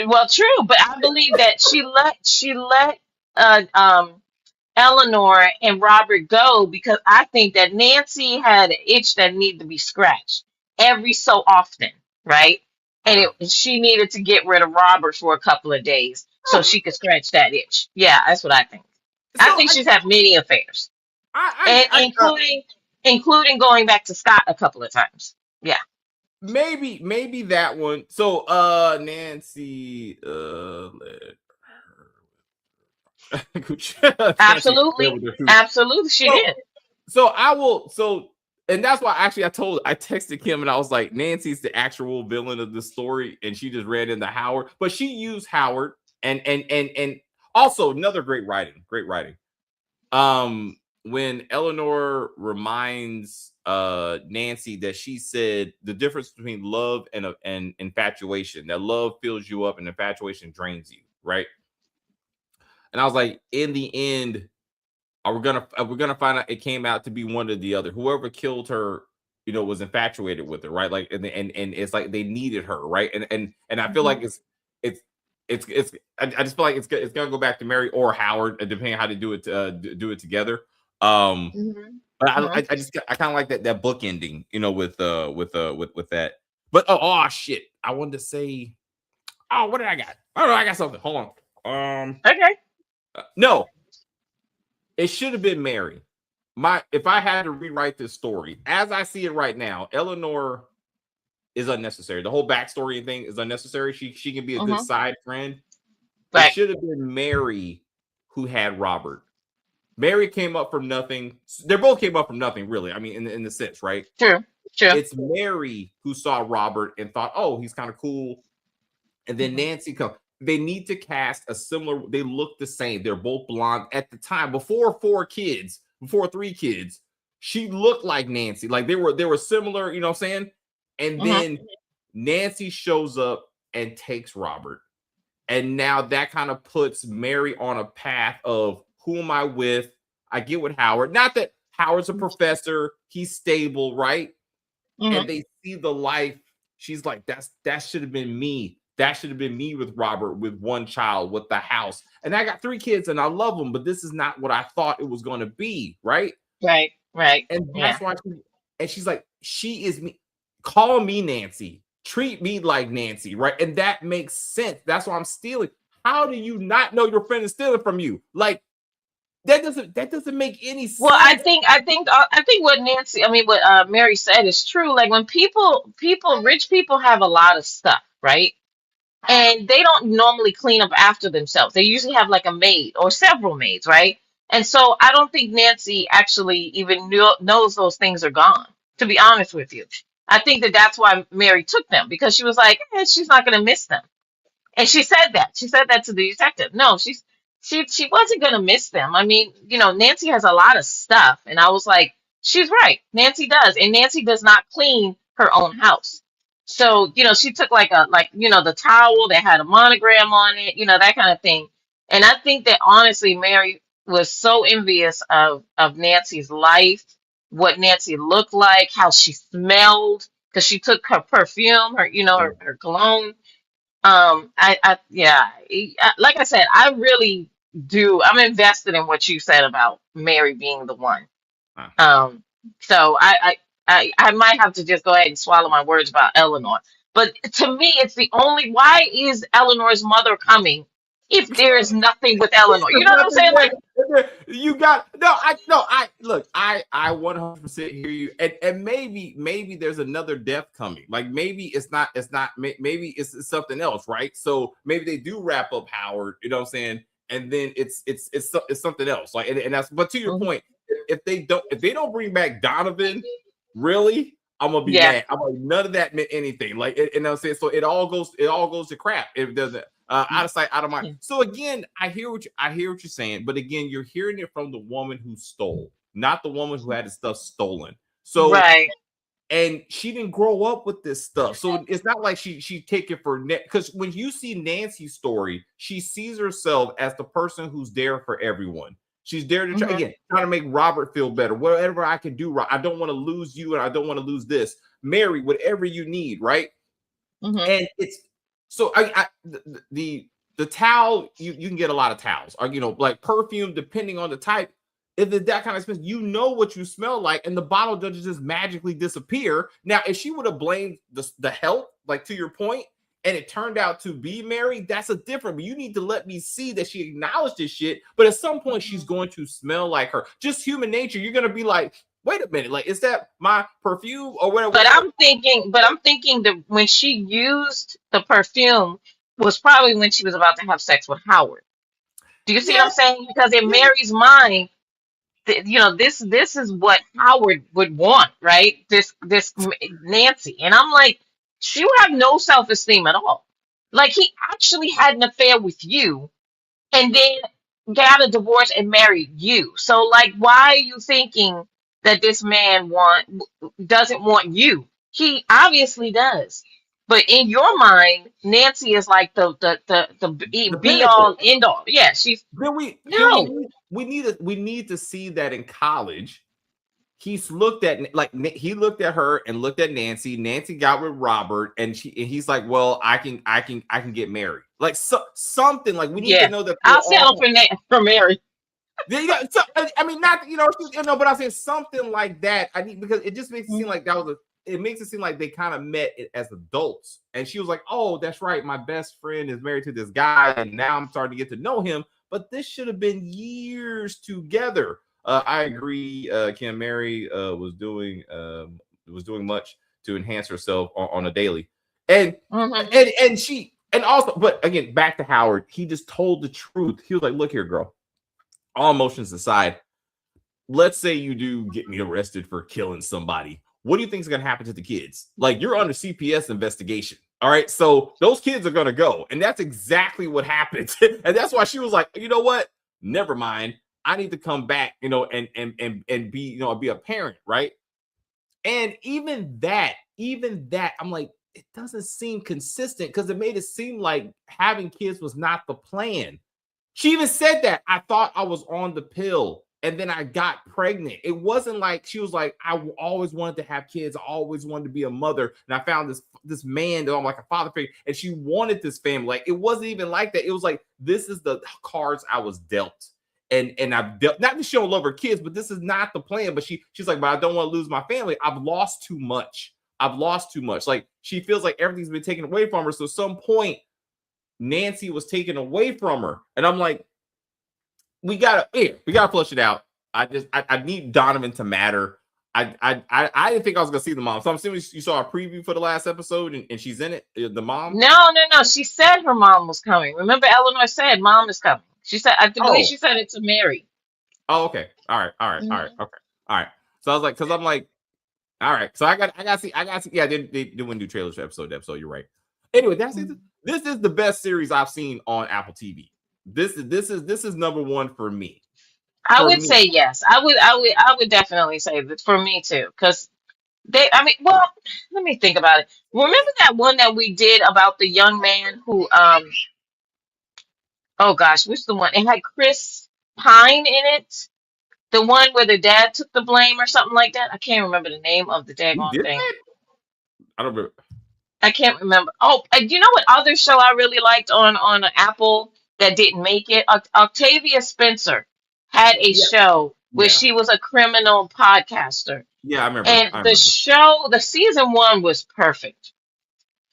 well, true, but I believe that she let uh, um, Eleanor and Robert go because I think that Nancy had an itch that needed to be scratched every so often, right? And Sure. she needed to get rid of Robert for a couple of days so Oh, she could scratch that itch. Yeah, that's what I think. I so think she's had many affairs, and I including going back to Scott a couple of times. Yeah, maybe that one. So Nancy Nancy there absolutely, with her too. absolutely, she So did. so I will and that's why actually I texted Kim and I was like, Nancy's the actual villain of the story, and she just ran into Howard, but she used Howard and also another great writing, great writing. When Eleanor reminds Nancy that she said the difference between love and infatuation, that love fills you up and infatuation drains you, right? And I was like, in the end, we're gonna find out it came out to be one or the other. Whoever killed her, was infatuated with her, right? Like, and it's like they needed her, right? And I feel like Hmm. it's I just feel like it's gonna go back to Mary or Howard, depending on how to do it do it together. Um, Hmm. but Hmm. I kind of like that book ending, with that. But oh shit, I wanted to say, oh, what did I got? Oh no, I got something. Hold on. Okay. No, it should have been Mary. If I had to rewrite this story as I see it right now, Eleanor is unnecessary. The whole backstory thing is unnecessary. She can be a good Hmm. side friend. It Right. should have been Mary who had Robert. Mary came up from nothing. They both came up from nothing, really. I mean, in the sense, right? True. True. It's Mary who saw Robert and thought, "Oh, he's kind of cool." And then Hmm. Nancy comes. They need to cast a similar. They look the same. They're both blonde at the time. Before three kids, she looked like Nancy. Like they were similar. You know what I'm saying? And Hmm. then Nancy shows up and takes Robert. And now that kind of puts Mary on a path of who am I with? I get with Howard. Not that Howard's a professor, he's stable, right? Hmm. And they see the life. She's like, that should have been me. That should have been me with Robert, with one child, with the house. And I got three kids and I love them, but this is not what I thought it was going to be, right? Right. Right. And Yeah. that's why she's like, she is me. Call me Nancy. Treat me like Nancy, right? And that makes sense. That's why I'm stealing. How do you not know your friend is stealing from you? Like that doesn't make any Well, I sense. think I think I think what what Mary said is true. Like when rich people have a lot of stuff, right? And they don't normally clean up after themselves. They usually have like a maid or several maids, right? And so I don't think Nancy actually even knows those things are gone. To be honest with you, I think that that's why Mary took them because she was like, she's not going to miss them. And she said that. She said that to the detective. No, she wasn't gonna miss them. I mean, Nancy has a lot of stuff, and I was like, she's right. Nancy does, and Nancy does not clean her own house. So, she took the towel that had a monogram on it, that kind of thing. And I think that honestly, Mary was so envious of Nancy's life, what Nancy looked like, how she smelled, because she took her perfume, her cologne. Yeah, like I said, I really do. I'm invested in what you said about Mary being the one. Huh. So I might have to just go ahead and swallow my words about Eleanor. But to me, it's the only. Why is Eleanor's mother coming if there is nothing with Eleanor? You There's know what I'm nothing saying? there. Like, You got no. I look. I 100% hear you, and maybe there's another death coming. Like maybe it's not. Maybe it's something else, right? So maybe they do wrap up Howard. You know what I'm saying? And then it's something else. Like and that's. But to your Mhm. point, if they don't bring back Donovan, really, I'm gonna be Yeah. mad. I'm like none of that meant anything. Like and I'm saying so it all goes to crap if it doesn't. Out of sight, out of mind. Yeah. So again, I hear what you're saying, but again, you're hearing it from the woman who stole, not the woman who had the stuff stolen. So Right. and she didn't grow up with this stuff, so it's not like she take it for net. Because when you see Nancy's story, she sees herself as the person who's there for everyone. She's there to Mhm. try to make Robert feel better. Whatever I can do, I don't want to lose you, and I don't want to lose this. Mary, whatever you need, right? Mhm. And it's so the towel you can get a lot of towels, or like perfume, depending on the type. If it's that kind of expensive, you know what you smell like, and the bottle doesn't just magically disappear. Now, if she would have blamed the health, like to your point, and it turned out to be Mary, that's a different. But you need to let me see that she acknowledged this shit. But at some point, she's going to smell like her. Just human nature. You're gonna be like, wait a minute, like is that my perfume or whatever? But Whatever. I'm thinking that when she used the perfume was probably when she was about to have sex with Howard. Do you see what Yeah, I'm saying? Because in yeah. Mary's mind, this is what Howard would want, right? Nancy, and I'm like, she would have no self esteem at all. Like he actually had an affair with you, and then got a divorce and married you. So like, why are you thinking that this man doesn't want you? He obviously does. But in your mind, Nancy is like the The be all pinnacle. end all. Yeah, she's Then no. we need to see that in college. He's looked at like he looked at her and looked at Nancy. Nancy got with Robert, and he's like, well, I can get married. Like something like we need to Yeah, know that they're I'll settle all. for Mary. Yeah, so, I mean, not but I'm saying something like that. I need because it just makes it seem like that was a. It makes it seem like they kind of met as adults, and she was like, "Oh, that's right. My best friend is married to this guy, and now I'm starting to get to know him." But this should have been years together. I agree. Kim Mary was doing much to enhance herself on a daily, and Hmm. and also, but again, back to Howard. He just told the truth. He was like, "Look here, girl. All emotions aside, let's say you do get me arrested for killing somebody. What do you think is going to happen to the kids? Like you're under CPS investigation. All right. So those kids are going to go. And that's exactly what happened. And that's why she was like, you know what? Never mind. I need to come back, and be, be a parent. Right. And even that, I'm like, it doesn't seem consistent because it made it seem like having kids was not the plan. She even said that I thought I was on the pill and then I got pregnant. It wasn't like she was like, always wanted to have kids. I always wanted to be a mother. And I found this man that I'm like a father figure. And she wanted this family. Like it wasn't even like that. It was like, this is the cards I was dealt. And I've dealt, not that she don't love her kids, but this is not the plan. But she's like, but I don't want to lose my family. I've lost too much. I've lost too much. Like she feels like everything's been taken away from her. So at some point, Nancy was taken away from her. And I'm like, we gotta flush it out. I need Donovan to matter. I didn't think I was gonna see the mom. So I'm assuming you saw a preview for the last episode and she's in it, the mom. No. She said her mom was coming. Remember, Eleanor said mom is coming. She said, I believe Oh, she said it to Mary. oh, okay. All right. Mhm. Okay. All right. So I was like, because I'm like, all right. So I got to see. Yeah, they wouldn't do trailers for episode to episode. You're right. Anyway, this is the best series I've seen on Apple TV. This is number one for me. I For would me. say yes. I would definitely say that for me too. Because I mean, well, let me think about it. Remember that one that we did about the young man who, oh gosh, which the one? It had Chris Pine in it. The one where the dad took the blame or something like that. I can't remember the name of the We daggone did thing. that? I don't remember. I can't remember. Oh, and you know what other show I really liked on Apple that didn't make it? Octavia Spencer had a Yeah. show where Yeah. she was a criminal podcaster. Yeah, I remember. And I the remember. show, the season one was perfect.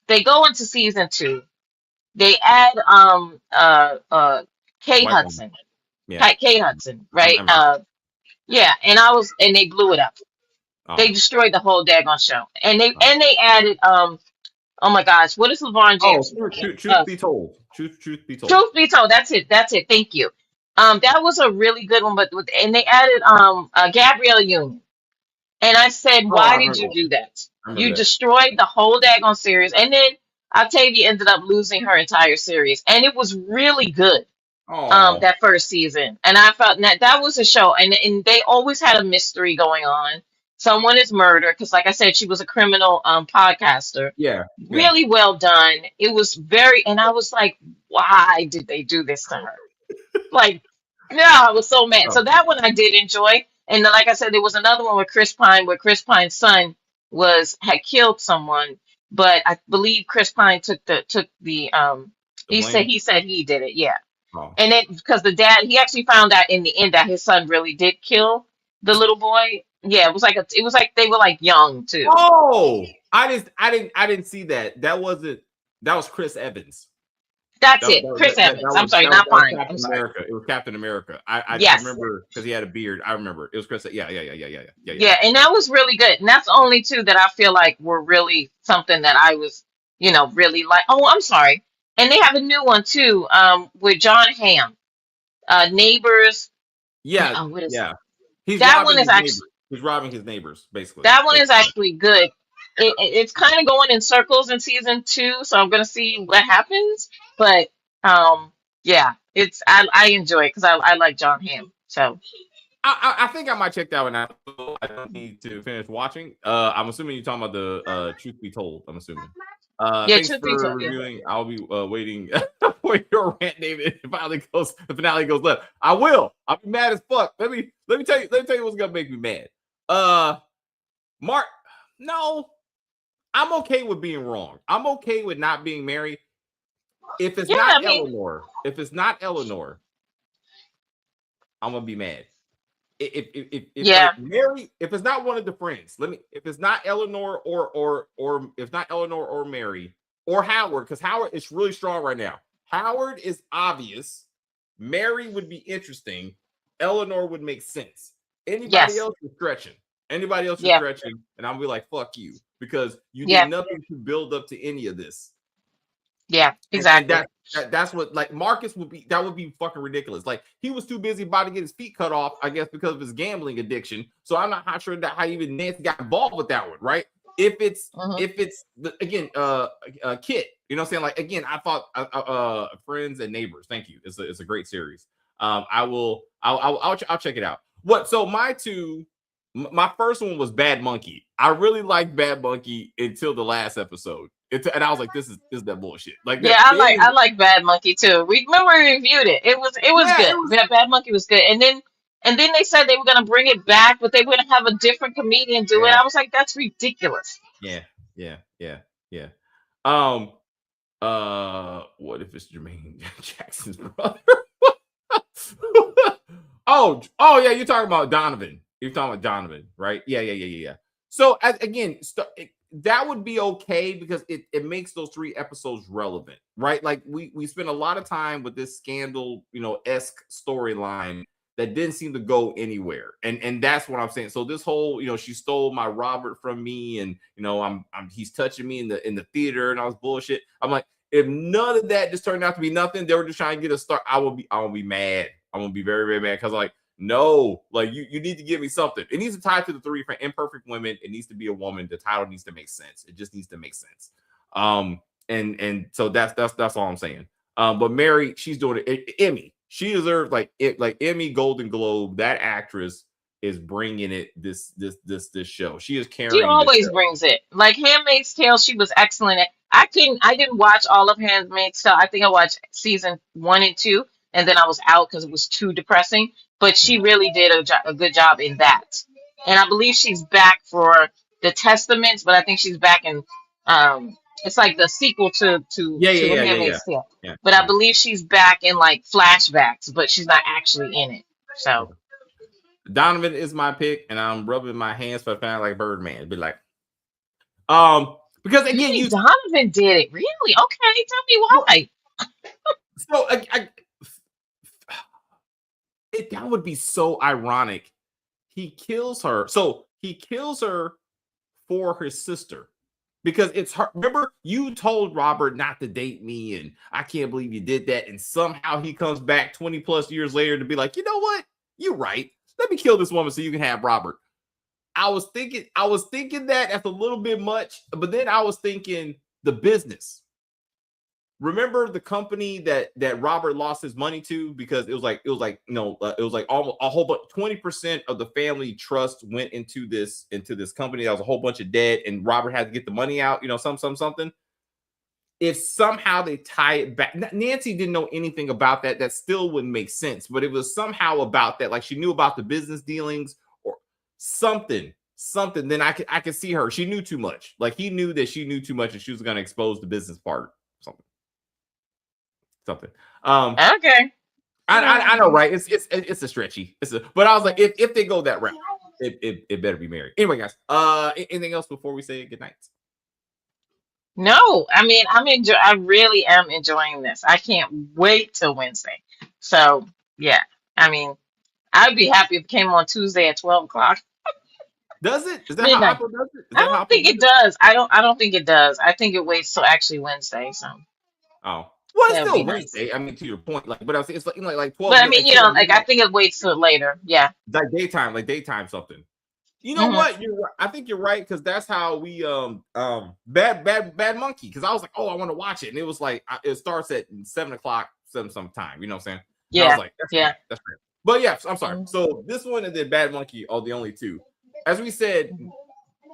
They go into season two. They add Kay White woman. Hudson. Kate Hudson, I right? remember. Yeah, and they blew it up. They Oh. destroyed the whole daggone show, and Oh. they added oh my gosh, what is LeVar Oh, James' truth be told. Truth be told. Truth be told, that's it. That's it. Thank you. That was a really good one, but and they added Gabrielle Union. And I said, Oh, why I did remember you that. do that? I remember You that. destroyed the whole daggone series. And then Octavia ended up losing her entire series. And it was really good, Oh. that first season. And I felt that was a show. And they always had a mystery going on. Someone is murdered, because like I said, she was a criminal podcaster. Yeah. Yeah. Really well done. It was very, and I was like, why did they do this to her? Like, no, I was so mad. Oh. So that one I did enjoy. And then, like I said, there was another one with Chris Pine, where Chris Pine's son had killed someone, but I believe Chris Pine took the The blame. he said he did it, yeah. Oh. And then because the dad, he actually found out in the end that his son really did kill the little boy. Yeah, it was like they were like young too. Oh, I didn't see that. That was Chris Evans. That's it, Chris Evans. I'm sorry, not That was Pine. I'm Captain sorry. America. It was Captain America. I Yes. remember because he had a beard. I remember it was Chris. Yeah. Yeah, and that was really good. And that's the only two that I feel like were really something that I was, really like. Oh, I'm sorry. And they have a new one too, with John Hamm. Neighbors. Yeah, Oh, what is yeah. He's that robbing one? Is his actually neighbors. He's robbing his neighbors, basically. that one is actually good. It's kind of going in circles in season 2, so I'm gonna see what happens. But yeah, I enjoy it because I like John Hamm. So I think I might check that one out. I don't need to finish watching. I'm assuming you're talking about the Truth Be Told. I'm assuming. yeah, Thanks truth be for told, yeah. reviewing. I'll be waiting for your rant, David. The finale goes left. I will. I'll be mad as fuck. Let me tell you what's gonna make me mad. Mark, no, I'm okay with being wrong. I'm okay with not being married. If it's not Eleanor, I'm gonna be mad. If like Mary, if it's not one of the friends, if it's not Eleanor or if not Eleanor or Mary or Howard, because Howard is really strong right now. Howard is obvious. Mary would be interesting. Eleanor would make sense. Anybody else is stretching. And I'm gonna be like, fuck you, because you did nothing to build up to any of this. Yeah, exactly. And that's what, like, Marcus would be. That would be fucking ridiculous. Like, he was too busy about to get his feet cut off, I guess, because of his gambling addiction. So I'm not sure that how even Nancy got involved with that one, right? If it's again, Kit, you know what I'm saying? Like, again, I thought Friends and Neighbors. Thank you. It's a great series. I'll check it out. So my first one was Bad Monkey. I really liked Bad Monkey until the last episode. And I was like, this is that bullshit. Like, I like Bad Monkey too. We reviewed it. It was good. Bad Monkey was good. And then they said they were gonna bring it back, but they were gonna have a different comedian do it. I was like, that's ridiculous. Yeah. What if it's Jermaine Jackson's brother? oh yeah, you're talking about Donovan. You're talking about Donovan, right? Yeah. So again, that would be okay because it makes those 3 episodes relevant, right? Like we spent a lot of time with this scandal, esque storyline that didn't seem to go anywhere, and that's what I'm saying. So this whole, she stole my Robert from me, and he's touching me in the theater, and all this bullshit. I'm like, if none of that just turned out to be nothing, they were just trying to get a start. I will be mad. I'm gonna be very, very mad because like, no, like you need to give me something. It needs to tie to the 3 imperfect women. It needs to be a woman. The title needs to make sense. It just needs to make sense. And so that's all I'm saying. But Mary, she's doing it. Emmy, she deserves like Emmy, Golden Globe. That actress is bringing it. This show. She is carrying. She always brings it. Like Handmaid's Tale, she was excellent. I didn't watch all of Handmaid's Tale. I think I watched season 1 and 2, and then I was out because it was too depressing. But she really did a good job in that. And I believe she's back for The Testaments, but I think she's back in it's like the sequel to Handmaid's Tale. But I believe she's back in like flashbacks, but she's not actually in it. So Donovan is my pick, and I'm rubbing my hands for kind of like Birdman. It'd be like, because again, Donovan did it really. Okay, tell me why. So that would be so ironic. He kills her. So he kills her for his sister. Because it's her. Remember, you told Robert not to date me, and I can't believe you did that. And somehow he comes back 20 plus years later to be like, you know what? You're right. Let me kill this woman so you can have Robert. I was thinking that that's a little bit much, but then I was thinking the business. Remember the company that Robert lost his money to because it was like almost a whole bunch, 20% of the family trust went into this company. That was a whole bunch of debt, and Robert had to get the money out. Something. If somehow they tie it back, Nancy didn't know anything about that. That still wouldn't make sense, but it was somehow about that. Like she knew about the business dealings or something. Then I could see her. She knew too much. Like he knew that she knew too much, and she was going to expose the business part. Something. Okay. I know, right? It's a stretchy. But I was like, if they go that route, it better be married. Anyway, guys. Anything else before we say goodnight? No, I mean I really am enjoying this. I can't wait till Wednesday. So yeah, I mean, I'd be happy if it came on Tuesday at 12 o'clock. Does it? Is that Midnight. how Apple does it? I don't think it does. I don't think it does. I think it waits till actually Wednesday. So. Oh. Well, it's That'd still be nice. Wednesday. I mean, to your point, like, but I was it's like 12. But I mean, I think it waits till later. Yeah. Like daytime something. You know what? I think you're right because that's how we Bad Monkey. Because I was like, oh, I want to watch it, and it was like it starts at 7 o'clock some time. You know what I'm saying? Yeah. And I was like, that's great. But yeah, I'm sorry. Mhm. So this one and then Bad Monkey are the only two. As we said,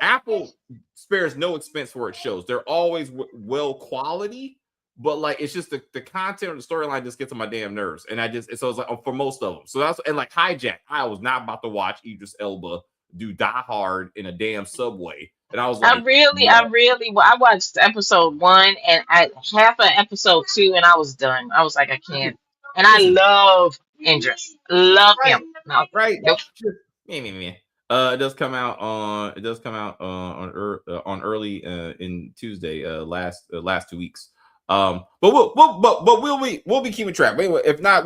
Apple spares no expense for its shows. They're always well quality. But like it's just the content or the storyline just gets on my damn nerves, and so it's like for most of them. So that's and like Hijack, I was not about to watch Idris Elba do Die Hard in a damn subway, and I was like, I watched episode 1 and half of episode 2, and I was done. I was like, I can't. And I love Idris, love him. No, right? Nope. Me. It does come out on early in Tuesday. Last 2 weeks. But we'll be keeping track. If not,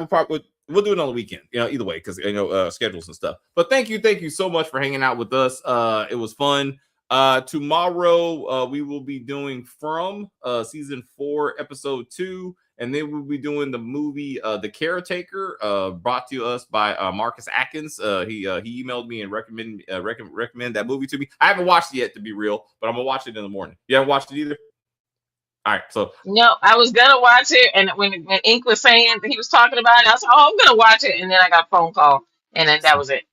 we'll do it on the weekend. Either way, because schedules and stuff. But thank you so much for hanging out with us. It was fun. Tomorrow we will be doing From season 4, episode 2, and then we'll be doing the movie The Caretaker, brought to us by Marcus Atkins. He emailed me and recommend that movie to me. I haven't watched it yet, to be real, but I'm gonna watch it in the morning. You haven't watched it either? All right, so no, I was gonna watch it, and when Ink was saying he was talking about it, I was like, "Oh, I'm gonna watch it," and then I got a phone call, and then that was it.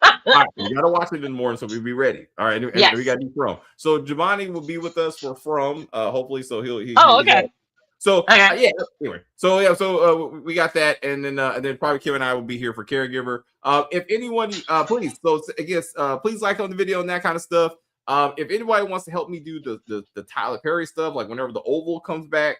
all right, we gotta watch it in the morning, so we'll be ready. All right, and Yes. we gotta do From. So Giovanni will be with us for From, hopefully. So he'll Okay. So Okay. anyway, so we got that, and then probably Kim and I will be here for Caregiver. If anyone, please, so I guess please like on the video and that kind of stuff. If anybody wants to help me do the Tyler Perry stuff, like whenever the Oval comes back,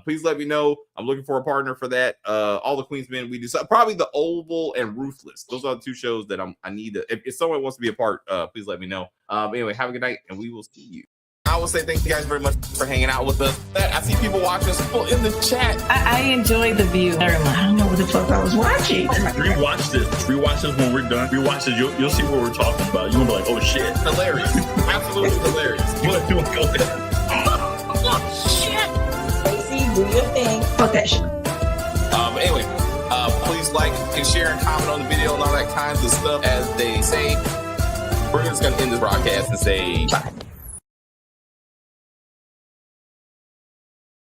please let me know. I'm looking for a partner for that. All the Queensmen we do, so probably the Oval and Ruthless. Those are the 2 shows that I need to. If someone wants to be a part, please let me know. Anyway, have a good night, and we will see you. I will say thank you guys very much for hanging out with us. I see people watching, people in the chat. I enjoyed the view very much. I don't know what the fuck I was watching. Rewatch this when we're done. Rewatch this. You'll see what we're talking about. You're gonna be like, oh shit. Hilarious. Absolutely hilarious. You're gonna go there. Oh shit! Stacey, do your thing. Fuck that shit. But anyway, please like and share and comment on the video and all that kinds of stuff. As they say, we're just gonna end this broadcast and say bye.